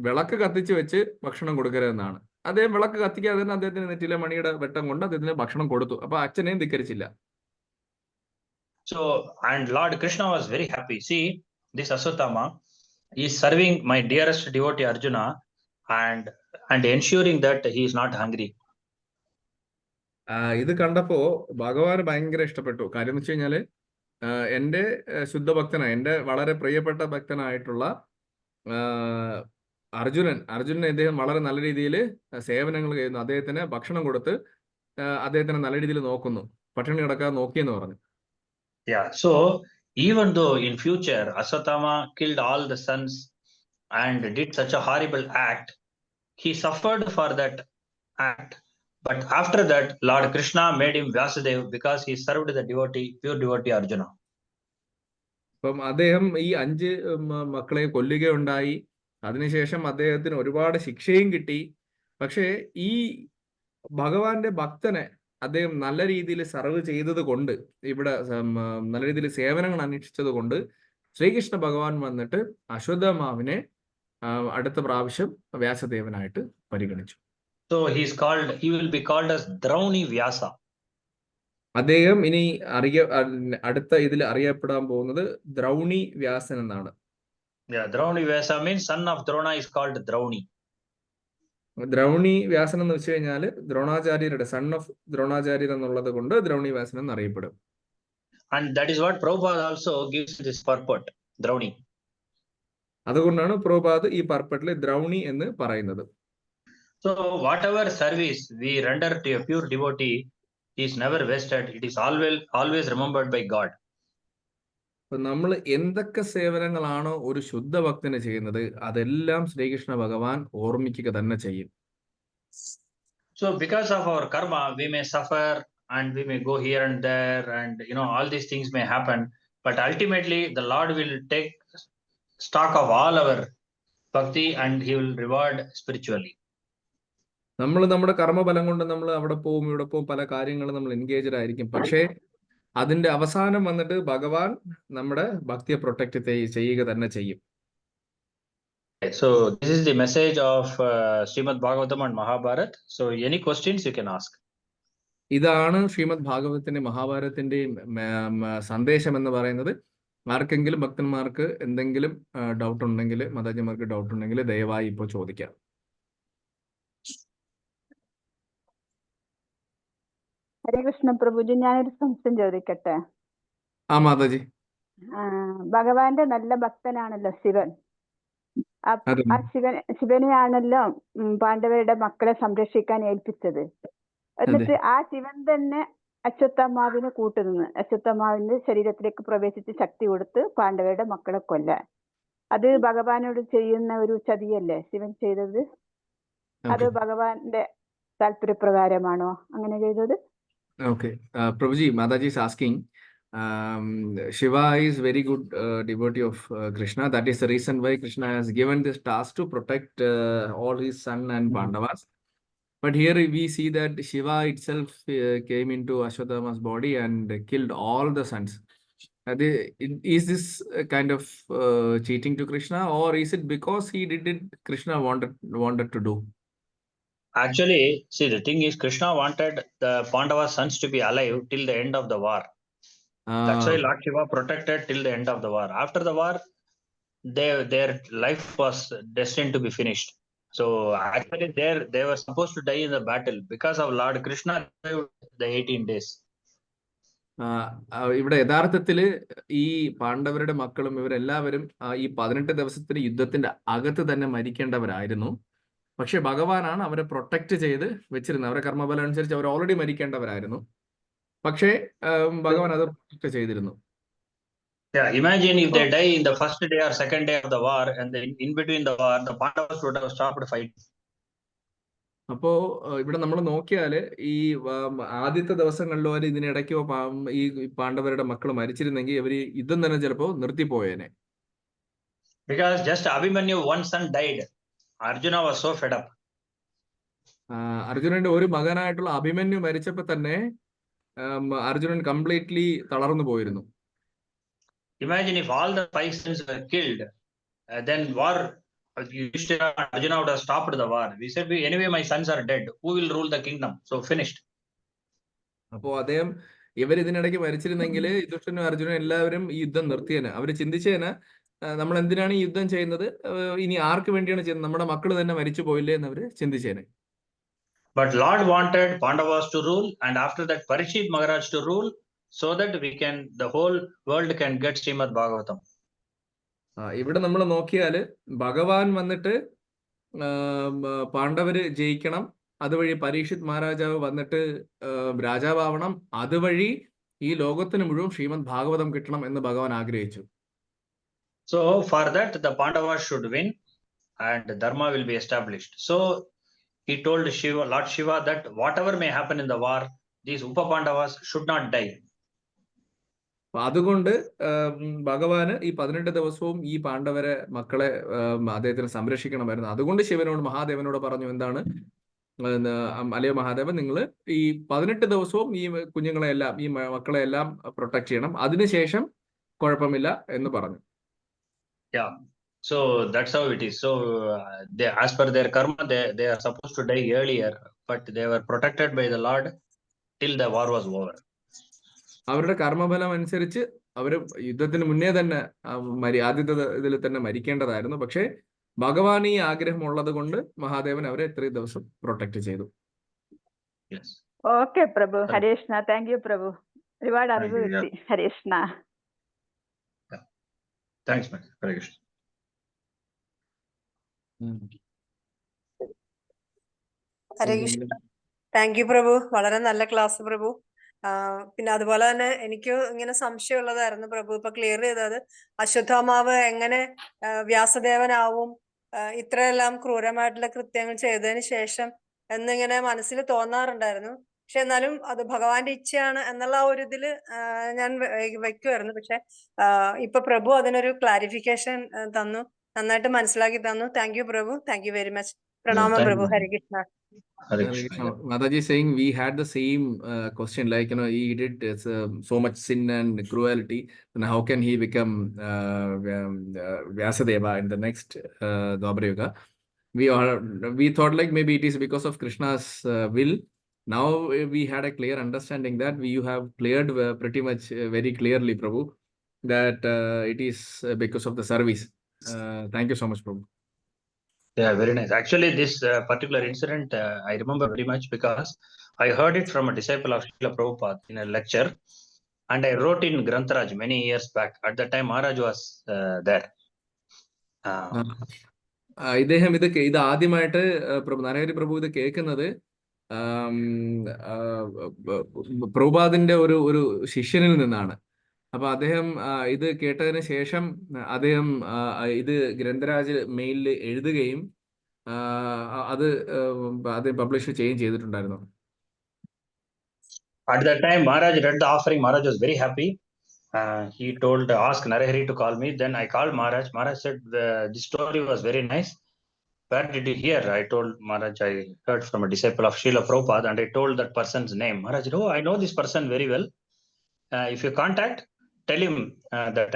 വിളക്ക് കത്തിച്ച് വെച്ച് ഭക്ഷണം കൊടുക്കരുതെന്നാണ്. അദ്ദേഹം വിളക്ക് കത്തിക്കാതെ തന്നെ അദ്ദേഹത്തിന് നെറ്റിയിലെ മണിയുടെ വെട്ടം കൊണ്ട് അദ്ദേഹത്തിന് ഭക്ഷണം കൊടുത്തു. അപ്പൊ അച്ഛനെയും ധിക്കരിച്ചില്ല. So, and Lord Krishna was very happy. See, this Ashwatthama is serving my dearest devotee Arjuna and ensuring that he is not hungry. ഇത് കണ്ടപ്പോ ഭഗവാന് ഭയങ്കര ഇഷ്ടപ്പെട്ടു. കാര്യം എന്ന് വെച്ച് കഴിഞ്ഞാല് എന്റെ ശുദ്ധഭക്തനായ, എന്റെ വളരെ പ്രിയപ്പെട്ട ഭക്തനായിട്ടുള്ള അർജുനനെ അദ്ദേഹം വളരെ നല്ല രീതിയിൽ സേവനങ്ങൾ ചെയ്യുന്നു. അദ്ദേഹത്തിന് ഭക്ഷണം കൊടുത്ത് അദ്ദേഹത്തിനെ നല്ല രീതിയിൽ നോക്കുന്നു, പട്ടിണി കിടക്കാതെ നോക്കിയെന്ന് പറഞ്ഞു. Yeah, so even though in future Ashwatthama killed all the sons and did such a horrible act, he suffered for that act. But after that, Lord Krishna made him Vyasadeva because he served the pure devotee Arjuna. അപ്പം അദ്ദേഹം ഈ 5 മക്കളെ കൊല്ലുകയുണ്ടായി. അതിനുശേഷം അദ്ദേഹത്തിന് ഒരുപാട് ശിക്ഷയും കിട്ടി. പക്ഷേ ഈ ഭഗവാന്റെ ഭക്തനെ അദ്ദേഹം നല്ല രീതിയിൽ സർവ് ചെയ്തത് കൊണ്ട്, ഇവിടെ നല്ല രീതിയിൽ സേവനങ്ങൾ അന്വേഷിച്ചത് കൊണ്ട് ശ്രീകൃഷ്ണ ഭഗവാൻ വന്നിട്ട് അശ്വത്ഥമാവിനെ അടുത്ത പ്രാവശ്യം വ്യാസദേവനായിട്ട് പരിഗണിച്ചു. So he will be called as Drauni Vyasa. അദ്ദേഹം ഇനി അടുത്ത ഇതിൽ അറിയപ്പെടാൻ പോകുന്നത് ദ്രൗണി വ്യാസൻ എന്നാണ്. Yeah, Drauni Vyasa means son of Drona is called Drauni. Drauni Vyasan എന്ന് വെച്ച് കഴിഞ്ഞാല് ദ്രോണാചാര്യരുടെ സൺ ഓഫ് ദ്രോണാചാര്യർ എന്നുള്ളത് കൊണ്ട് Drauni Vyasan എന്നറിയപ്പെടും. And that is what Prabhupada also gives this purport, Drauni. അതുകൊണ്ടാണ് പ്രഭുപാദ് ഈ പർപ്പട്ടിൽ ദ്രൗണി എന്ന് പറയുന്നത്. So whatever service we render to a pure devotee is never wasted. It is always remembered by God. അപ്പൊ നമ്മൾ എന്തൊക്കെ സേവനങ്ങളാണോ ഒരു ശുദ്ധ ഭക്തന് ചെയ്യുന്നത് അതെല്ലാം ശ്രീകൃഷ്ണ ഭഗവാൻ ഓർമ്മിക്കുക തന്നെ ചെയ്യും. So because of our karma we may suffer and we may go here and there and all these things may happen, but ultimately the Lord will take stock of all our bhakti and he will reward spiritually. നമ്മൾ നമ്മുടെ കർമ്മഫലം കൊണ്ട് നമ്മൾ അവിടെ പോവും ഇവിടെ പോവും, പല കാര്യങ്ങളും നമ്മൾ എൻഗേജ്ഡ് ആയിരിക്കും. പക്ഷേ അതിന്റെ അവസാനം വന്നിട്ട് ഭഗവാൻ നമ്മുടെ ഭക്തിയെ പ്രൊട്ടക്ട് ചെയ്യുക തന്നെ ചെയ്യും. So this is the message of Srimad Bhagavatam and Mahabharat. So any questions you can ask. ഇതാണ് ശ്രീമദ് ഭാഗവതത്തിന്റെ മഹാഭാരതത്തിന്റെയും സന്ദേശം എന്ന് പറയുന്നത്. ആർക്കെങ്കിലും ഭക്തന്മാർക്ക് എന്തെങ്കിലും ഡൗട്ട് ഉണ്ടെങ്കിൽ, മാതാജിമാർക്ക് ഡൗട്ട് ഉണ്ടെങ്കിൽ ദയവായി ഇപ്പോൾ ചോദിക്കാം. ഹരേ കൃഷ്ണ പ്രഭുജി, ഞാനൊരു സംശയം ചോദിക്കട്ടെ? ആ മാതാജി. ഭഗവാന്റെ നല്ല ഭക്തനാണല്ലോ ശിവൻ. ആ ശിവനെയാണല്ലോ പാണ്ഡവരുടെ മക്കളെ സംരക്ഷിക്കാൻ ഏൽപ്പിച്ചത്. എന്നിട്ട് ആ ശിവൻ തന്നെ അശ്വത്ഥമാവിന് കൂട്ടുനിന്ന് അശ്വത്ഥമാവിന്റെ ശരീരത്തിലേക്ക് പ്രവേശിച്ച് ശക്തി കൊടുത്ത് പാണ്ഡവരുടെ മക്കളെ കൊല്ലാൻ. അത് ഭഗവാനോട് ചെയ്യുന്ന ഒരു ചതിയല്ലേ ശിവൻ ചെയ്തത്? അത് ഭഗവാന്റെ താല്പര്യപ്രകാരമാണോ അങ്ങനെ ചെയ്തത്? Okay, Prabhuji, Mataji is asking, Shiva is very good devotee of Krishna. That is the reason why Krishna has given this task to protect all his son and Pandavas. But here we see that Shiva itself came into Ashwatthama's body and killed all the sons. Is this a kind of cheating to Krishna, or is it because he did it Krishna wanted to do? Actually, see, the thing is, Krishna wanted the Pandava sons to be alive till the end of the war. That's why Lord Shiva protected till the end of the war. After the war, their life was destined to be finished. So actually, they were supposed to die in the battle. Because of Lord Krishna survived the 18 days. ഇവിടെ യഥാർത്ഥത്തില് ഈ പാണ്ഡവരുടെ മക്കളും ഇവരെല്ലാവരും ഈ 18 ദിവസത്തിന് യുദ്ധത്തിന്റെ അകത്ത് തന്നെ മരിക്കേണ്ടവരായിരുന്നു. പക്ഷെ ഭഗവാനാണ് അവരെ പ്രൊട്ടക്ട് ചെയ്ത് വെച്ചിരുന്നത്. അവരുടെ കർമ്മബലം അനുസരിച്ച് അവർ ഓൾറെഡി മരിക്കേണ്ടവരായിരുന്നു. പക്ഷേ ഭഗവാൻ അത് പ്രൊട്ടക്ട് ചെയ്തിരുന്നു. Yeah, imagine if they die in the first day or second day of the war, and then in between the war, the Pandavas would have stopped fighting. അപ്പോ ഇവിടെ നമ്മൾ നോക്കിയാല് ഈ ആദ്യത്തെ ദിവസങ്ങളിലോ അല്ലെങ്കിൽ ഇതിനിടയ്ക്കോ ഈ പാണ്ഡവരുടെ മക്കൾ മരിച്ചിരുന്നെങ്കിൽ ഇവര് യുദ്ധം തന്നെ ചിലപ്പോ നിർത്തിപ്പോയേനെ. Because just Abhimanyu, one son died. Arjuna was so fed up. അർജുനന്റെ ഒരു മകനായിട്ടുള്ള അഭിമന്യു മരിച്ചപ്പോ തന്നെ അർജുനൻ കംപ്ലീറ്റ്ലി തളർന്നു പോയിരുന്നു. Imagine if all the 5 sons were killed, then war, Arjuna would have stopped the war. We said, anyway, my sons are dead. Who will rule the kingdom? So finished. അപ്പോ അദ്ദേഹം ഇതിനിടയ്ക്ക് മരിച്ചിരുന്നെങ്കിൽ യുധിഷ്ഠിരനും അർജുനനും എല്ലാവരും ഈ യുദ്ധം നിർത്തിയേനെ. അവര് ചിന്തിച്ചേനെ, നമ്മൾ എന്തിനാണ് ഈ യുദ്ധം ചെയ്യുന്നത്, ഇനി ആർക്ക് വേണ്ടിയാണ് ചെയ്യുന്നത്, നമ്മുടെ മക്കൾ തന്നെ മരിച്ചു പോയില്ലേ എന്ന് അവര് ചിന്തിച്ചേനെ. But Lord wanted Pandavas to rule, and after that Parikshit Maharaj to rule, so that the whole world can get Srimad Bhagavatam. ഇവിടെ നമ്മൾ നോക്കിയാല് ഭഗവാൻ വന്നിട്ട് പാണ്ഡവര് ജയിക്കണം, അതുവഴി പരീക്ഷിത് മഹാരാജാവ് വന്നിട്ട് രാജാവാവണം, അതുവഴി ഈ ലോകത്തിന് മുഴുവൻ ശ്രീമദ് ഭാഗവതം കിട്ടണം എന്ന് ഭഗവാൻ ആഗ്രഹിച്ചു. So for that the Pandavas should win and dharma will be established. So he told Shiva, Lord Shiva, that whatever may happen in the war, these Upa Pandavas should not die. അതുകൊണ്ട് ഭഗവാന് ഈ 18 ദിവസവും ഈ പാണ്ഡവരെ മക്കളെ അദ്ദേഹത്തിന് സംരക്ഷിക്കണമായിരുന്നു. അതുകൊണ്ട് ശിവനോട് മഹാദേവനോട് പറഞ്ഞു, എന്താണ് അലയ മഹാദേവൻ, നിങ്ങൾ ഈ 18 ദിവസവും ഈ കുഞ്ഞുങ്ങളെ എല്ലാം, ഈ മക്കളെ എല്ലാം പ്രൊട്ടക്ട് ചെയ്യണം, അതിനുശേഷം കുഴപ്പമില്ല എന്ന് പറഞ്ഞു. Yeah, so that's how it is. So as per their karma, they are supposed to die earlier, but they were protected by the Lord till the war was over. അവരുടെ കർമ്മഫലം അനുസരിച്ച് അവര് യുദ്ധത്തിന് മുന്നേ തന്നെ ആദ്യത്തെ ഇതിൽ തന്നെ മരിക്കേണ്ടതായിരുന്നു. പക്ഷേ ഭഗവാൻ ഈ ആഗ്രഹം ഉള്ളത് കൊണ്ട് മഹാദേവൻ അവരെ ഇത്രയും ദിവസം പ്രൊട്ടക്ട് ചെയ്തു. Okay Prabhu, Hare Krishna. Thank you Prabhu, ഒരുപാട് അറിവ് കിട്ടി. Hare Krishna. Thanks, man. Hare Krishna. Hare Krishna. Thank you Prabhu, വളരെ നല്ല ക്ലാസ് പ്രഭു. പിന്നെ അതുപോലെ തന്നെ എനിക്ക് ഇങ്ങനെ സംശയമുള്ളതായിരുന്നു പ്രഭു ഇപ്പൊ ക്ലിയർ ചെയ്തത്. അശ്വത്ഥാമാവ് എങ്ങനെ വ്യാസദേവനാവും ഇത്രയെല്ലാം ക്രൂരമായിട്ടുള്ള കൃത്യങ്ങൾ ചെയ്തതിന് ശേഷം എന്നിങ്ങനെ മനസ്സിൽ തോന്നാറുണ്ടായിരുന്നു. പക്ഷെ എന്നാലും അത് ഭഗവാന്റെ ഇച്ഛയാണ് എന്നുള്ള ഒരു ഇതില് ഞാൻ വെക്കുമായിരുന്നു. പക്ഷെ ഇപ്പൊ പ്രഭു അതിനൊരു ക്ലാരിഫിക്കേഷൻ തന്നു, നന്നായിട്ട് മനസ്സിലാക്കി തന്നു. Thank you Prabhu, thank you very much. പ്രണാമം പ്രഭു. Hare Krishna. Mataji saying we had the same question, like he did so much sin and cruelty, and how can he become Vyasadeva in the next Dwapara Yuga? We thought like maybe it is because of Krishna's will. Now we had a clear understanding that you have cleared pretty much very clearly, Prabhu, that it is because of the service. Thank you so much, Prabhu. Yeah, very nice. Actually, this particular incident I remember very much because I heard it from a disciple of Srila Prabhupada in a lecture, and I wrote in Grantharaj many years back. At that time, Maharaj was there. ഇദ്ദേഹം ഇത് ആദ്യമായിട്ട് നരഹരി പ്രഭു ഇത് കേൾക്കുന്നത് പ്രഭുപാദിന്റെ ഒരു ശിഷ്യനിൽ നിന്നാണ്. അപ്പൊ അദ്ദേഹം ഇത് കേട്ടതിന് ശേഷം അദ്ദേഹം ഇത് ഗ്രന്ഥരാജ് മെയിലിൽ എഴുതുകയും അത് പബ്ലിഷ് ചെയ്യുകയും ചെയ്തിട്ടുണ്ടായിരുന്നു. At that time, Maharaj read the offering. Maharaj was very happy. He told, ask Narahari to call me. Then I called Maharaj. Maharaj said, this story was very nice, where did you hear? I told Maharaj, I heard from a disciple of Srila Prabhupada, and I told that person's name. Maharaj, oh, I know this person very well. If you contact, tell him that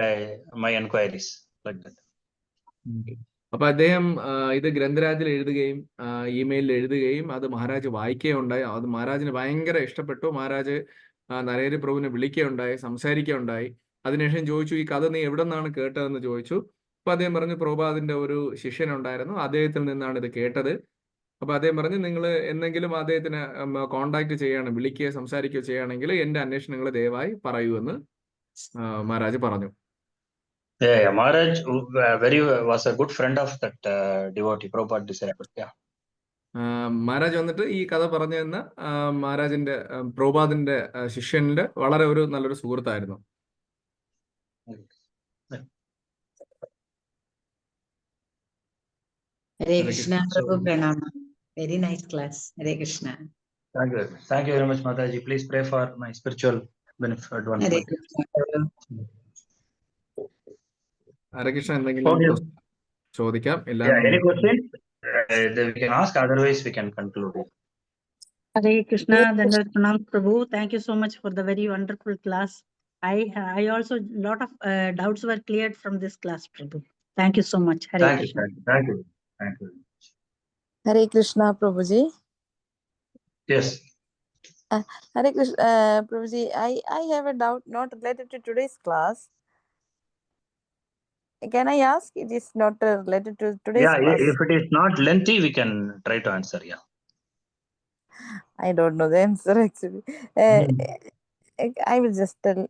my enquiries, like that. അപ്പൊ അദ്ദേഹം ഇത് ഗ്രന്ഥരാജിൽ എഴുതുകയും ഇമെയിലിൽ എഴുതുകയും അത് മഹാരാജ് വായിക്കുകയുണ്ടായി. അത് മഹാരാജിന് ഭയങ്കര ഇഷ്ടപ്പെട്ടു. മഹാരാജ് നരേന്ദ്ര പ്രഭുവിനെ വിളിക്കുകയുണ്ടായി, സംസാരിക്കുകയുണ്ടായി. അതിനുശേഷം ചോദിച്ചു, ഈ കഥ നീ എവിടെ നിന്നാണ് കേട്ടതെന്ന് ചോദിച്ചു. അപ്പൊ അദ്ദേഹം പറഞ്ഞു, പ്രഭുപാദിന്റെ ഒരു ശിഷ്യനുണ്ടായിരുന്നു, അദ്ദേഹത്തിൽ നിന്നാണ് ഇത് കേട്ടത്. അപ്പൊ അദ്ദേഹം പറഞ്ഞു, നിങ്ങൾ എന്തെങ്കിലും അദ്ദേഹത്തിന് കോണ്ടാക്ട് ചെയ്യുകയാണ്, വിളിക്കുകയോ സംസാരിക്കുകയോ ചെയ്യുകയാണെങ്കിൽ എന്റെ അന്വേഷണങ്ങൾ ദയവായി പറയൂ എന്ന് മഹാരാജ് പറഞ്ഞു. Yeah, Maharaj was a good friend of that devotee, Prabhupada disciple. Yeah. Maharaj വന്നിട്ട് ഈ കഥ പറഞ്ഞു തന്ന മഹാരാജിന്റെ പ്രഭുപാദിന്റെ ശിഷ്യന്റെ വളരെ ഒരു നല്ലൊരു സുഹൃത്തായിരുന്നു. Hare Krishna, Prabhu Pranama. Very nice class. Hare Krishna. Thank you. Thank you very much, Mataji. Please pray for my spiritual benefit. Hare Krishna, Prabhu. Hare Krishna, എന്തെങ്കിലും ചോദിക്കാം? Any questions? We can ask. Otherwise, we can conclude. Hare Krishna, Dandavat Pranam, Prabhu. Thank you so much for the very wonderful class. I also lot of doubts were cleared from this class, Prabhu. Thank you so much. Hare Krishna. Thank you. Thank you. Hare Krishna, Prabhuji. Yes. Hare Krishna, Prabhuji. I have a doubt not related to today's class. Can I ask? It is not related to today's class. If it is not lengthy, we can try to answer. Yeah. I don't know the answer actually. I will just tell.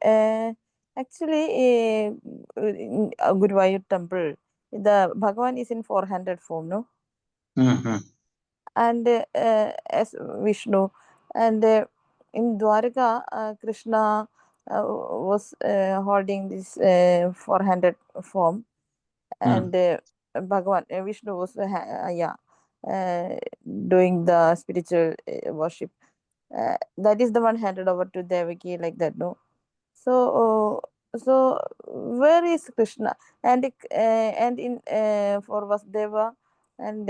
Actually, in Guruvayur temple, the Bhagavan is in 400 form, no? And as Vishnu, and in Dwaraka, Krishna was holding this 400 form, and Bhagavan Vishnu was doing the spiritual worship. That is the one handed over to Devaki, like that, no? So where is Krishna? And in for Vasudeva and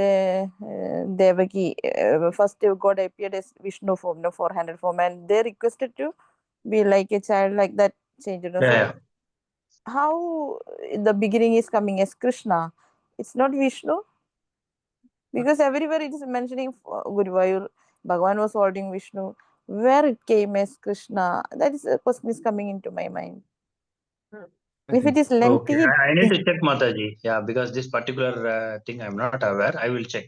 Devaki, first God appeared as Vishnu form, no, 400 form, and they requested to be like a child, like that changed. No? Yeah. So how the beginning is coming as Krishna? It's not Vishnu, because everywhere it is mentioning Guruvayur, Bhagavan was holding Vishnu. Where it came as Krishna? That is a question is coming into my mind. If it is lengthy, Okay. I need to check, Mataji. Yeah, because this particular thing I'm not aware. I will check.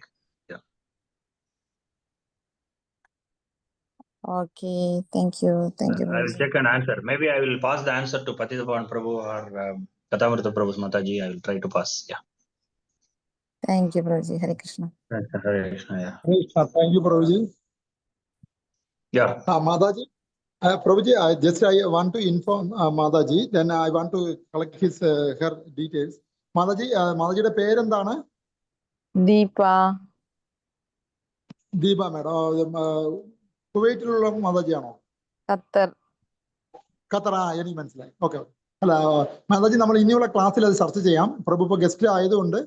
okay, thank you. I will Prabhuji. check and answer. Maybe I will pass the answer to Patitapavan Prabhu or Kathamrita Prabhu's Mataji. I will try to pass. Yeah. Thank you, Prabhuji. Hare Krishna. Hare Krishna. Yeah. Thank you, Prabhuji. Yeah. Mataji. Prabhuji, I want to inform Mataji. Then I want to collect her details. Mataji, Matajiയുടെ പേരെന്താണ്? ദീപ മാഡം. കുവൈറ്റിലുള്ള മാതാജിയാണോ? ഖത്തർ. എനിക്ക് മനസ്സിലായി. ഓക്കെ. അല്ല മാതാജി, നമ്മൾ ഇനിയുള്ള ക്ലാസ്സിൽ അത് ചർച്ച ചെയ്യാം. പ്രഭു ഇപ്പൊ ഗസ്റ്റ് ആയതുകൊണ്ട്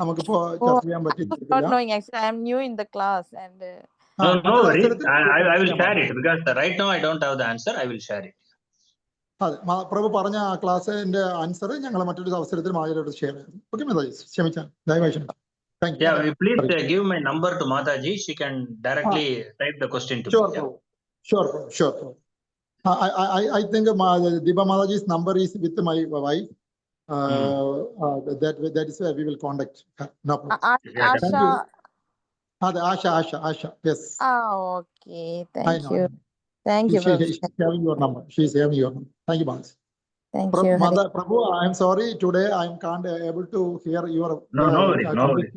നമുക്കിപ്പോ ചർച്ച ചെയ്യാൻ Actually, I am new in the class and No worries. I will share it because right now I don't have the answer. I will share it. അതെ, പ്രഭു പറഞ്ഞ ആ ക്ലാസ്സിന്റെ ആൻസർ ഞങ്ങൾ മറ്റൊരു അവസരത്തിൽ മാതാജിയോട് ഷെയർ ചെയ്യാം. ഓക്കെ മാതാജി, ക്ഷമിച്ചാൽ ദയവായി ക്ഷമിക്കാം. Thank you. Yeah, please give my number to Mataji. She can directly type the question to Sure, me. bro. Sure. I think Deepa Mataji's number is with my wife. That is where we will contact her. No problem. Asha. Asha. Yes. Okay. I Thank know. you. Thank you, She's Prabhuji. having your number. She's having your number. Thank you, Mataji. Thank you. Mother, Prabhu, I am sorry. Today I can't able to hear your. No worries.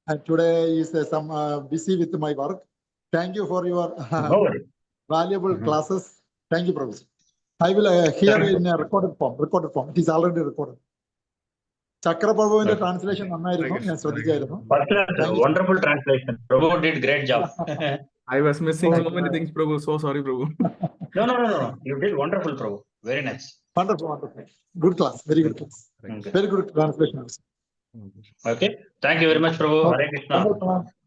And today is some busy with my work. Thank you for your No worries. valuable classes. Thank you, Prabhu. I will hear in a recorded form. It is already recorded. Chakra Prabhuവിന്റെ ട്രാൻസ്ലേഷൻ നന്നായിരുന്നു, ഞാൻ ശ്രദ്ധിച്ചായിരുന്നു. Wonderful translation. Prabhu did great job. I was missing so many things, Prabhu. So sorry, Prabhu. No. You did wonderful, Prabhu. Very nice. Wonderful. Good class. Very good class. Okay. Very good translation. Okay. Thank you very much, Prabhu. Hare Krishna.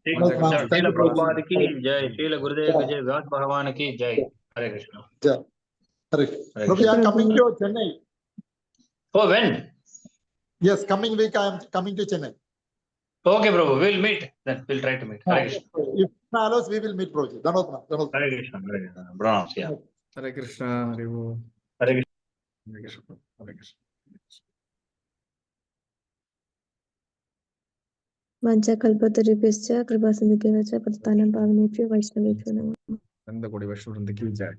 Thank Srila you, Prabhupada ki Prabhuji. jai. Srila Gurudev ki jai. Vyas Bhagavan ki jai. Hare Krishna. Hare. Hare Prabhu, I am coming to Chennai. Oh, when? Yes, coming week I am coming to Chennai. Okay, Prabhu. We'll meet. Then we'll try to meet. Hare Krishna. If allows, we will meet, Prabhuji. Dhanavad. Hare Krishna. Hare Krishna. Pranam. Yeah. Hare Krishna, Hare Bo. Hare Krishna. Hare Krishna. Hare Krishna. वाञ्छाकल्पतरुभ्यश्च कृपासिन्धुभ्यश्च पतितानां पावनेभ्यो वैष्णवेभ्यो नमः। Nanda Kodi Vaishnu Vrinda ki jai.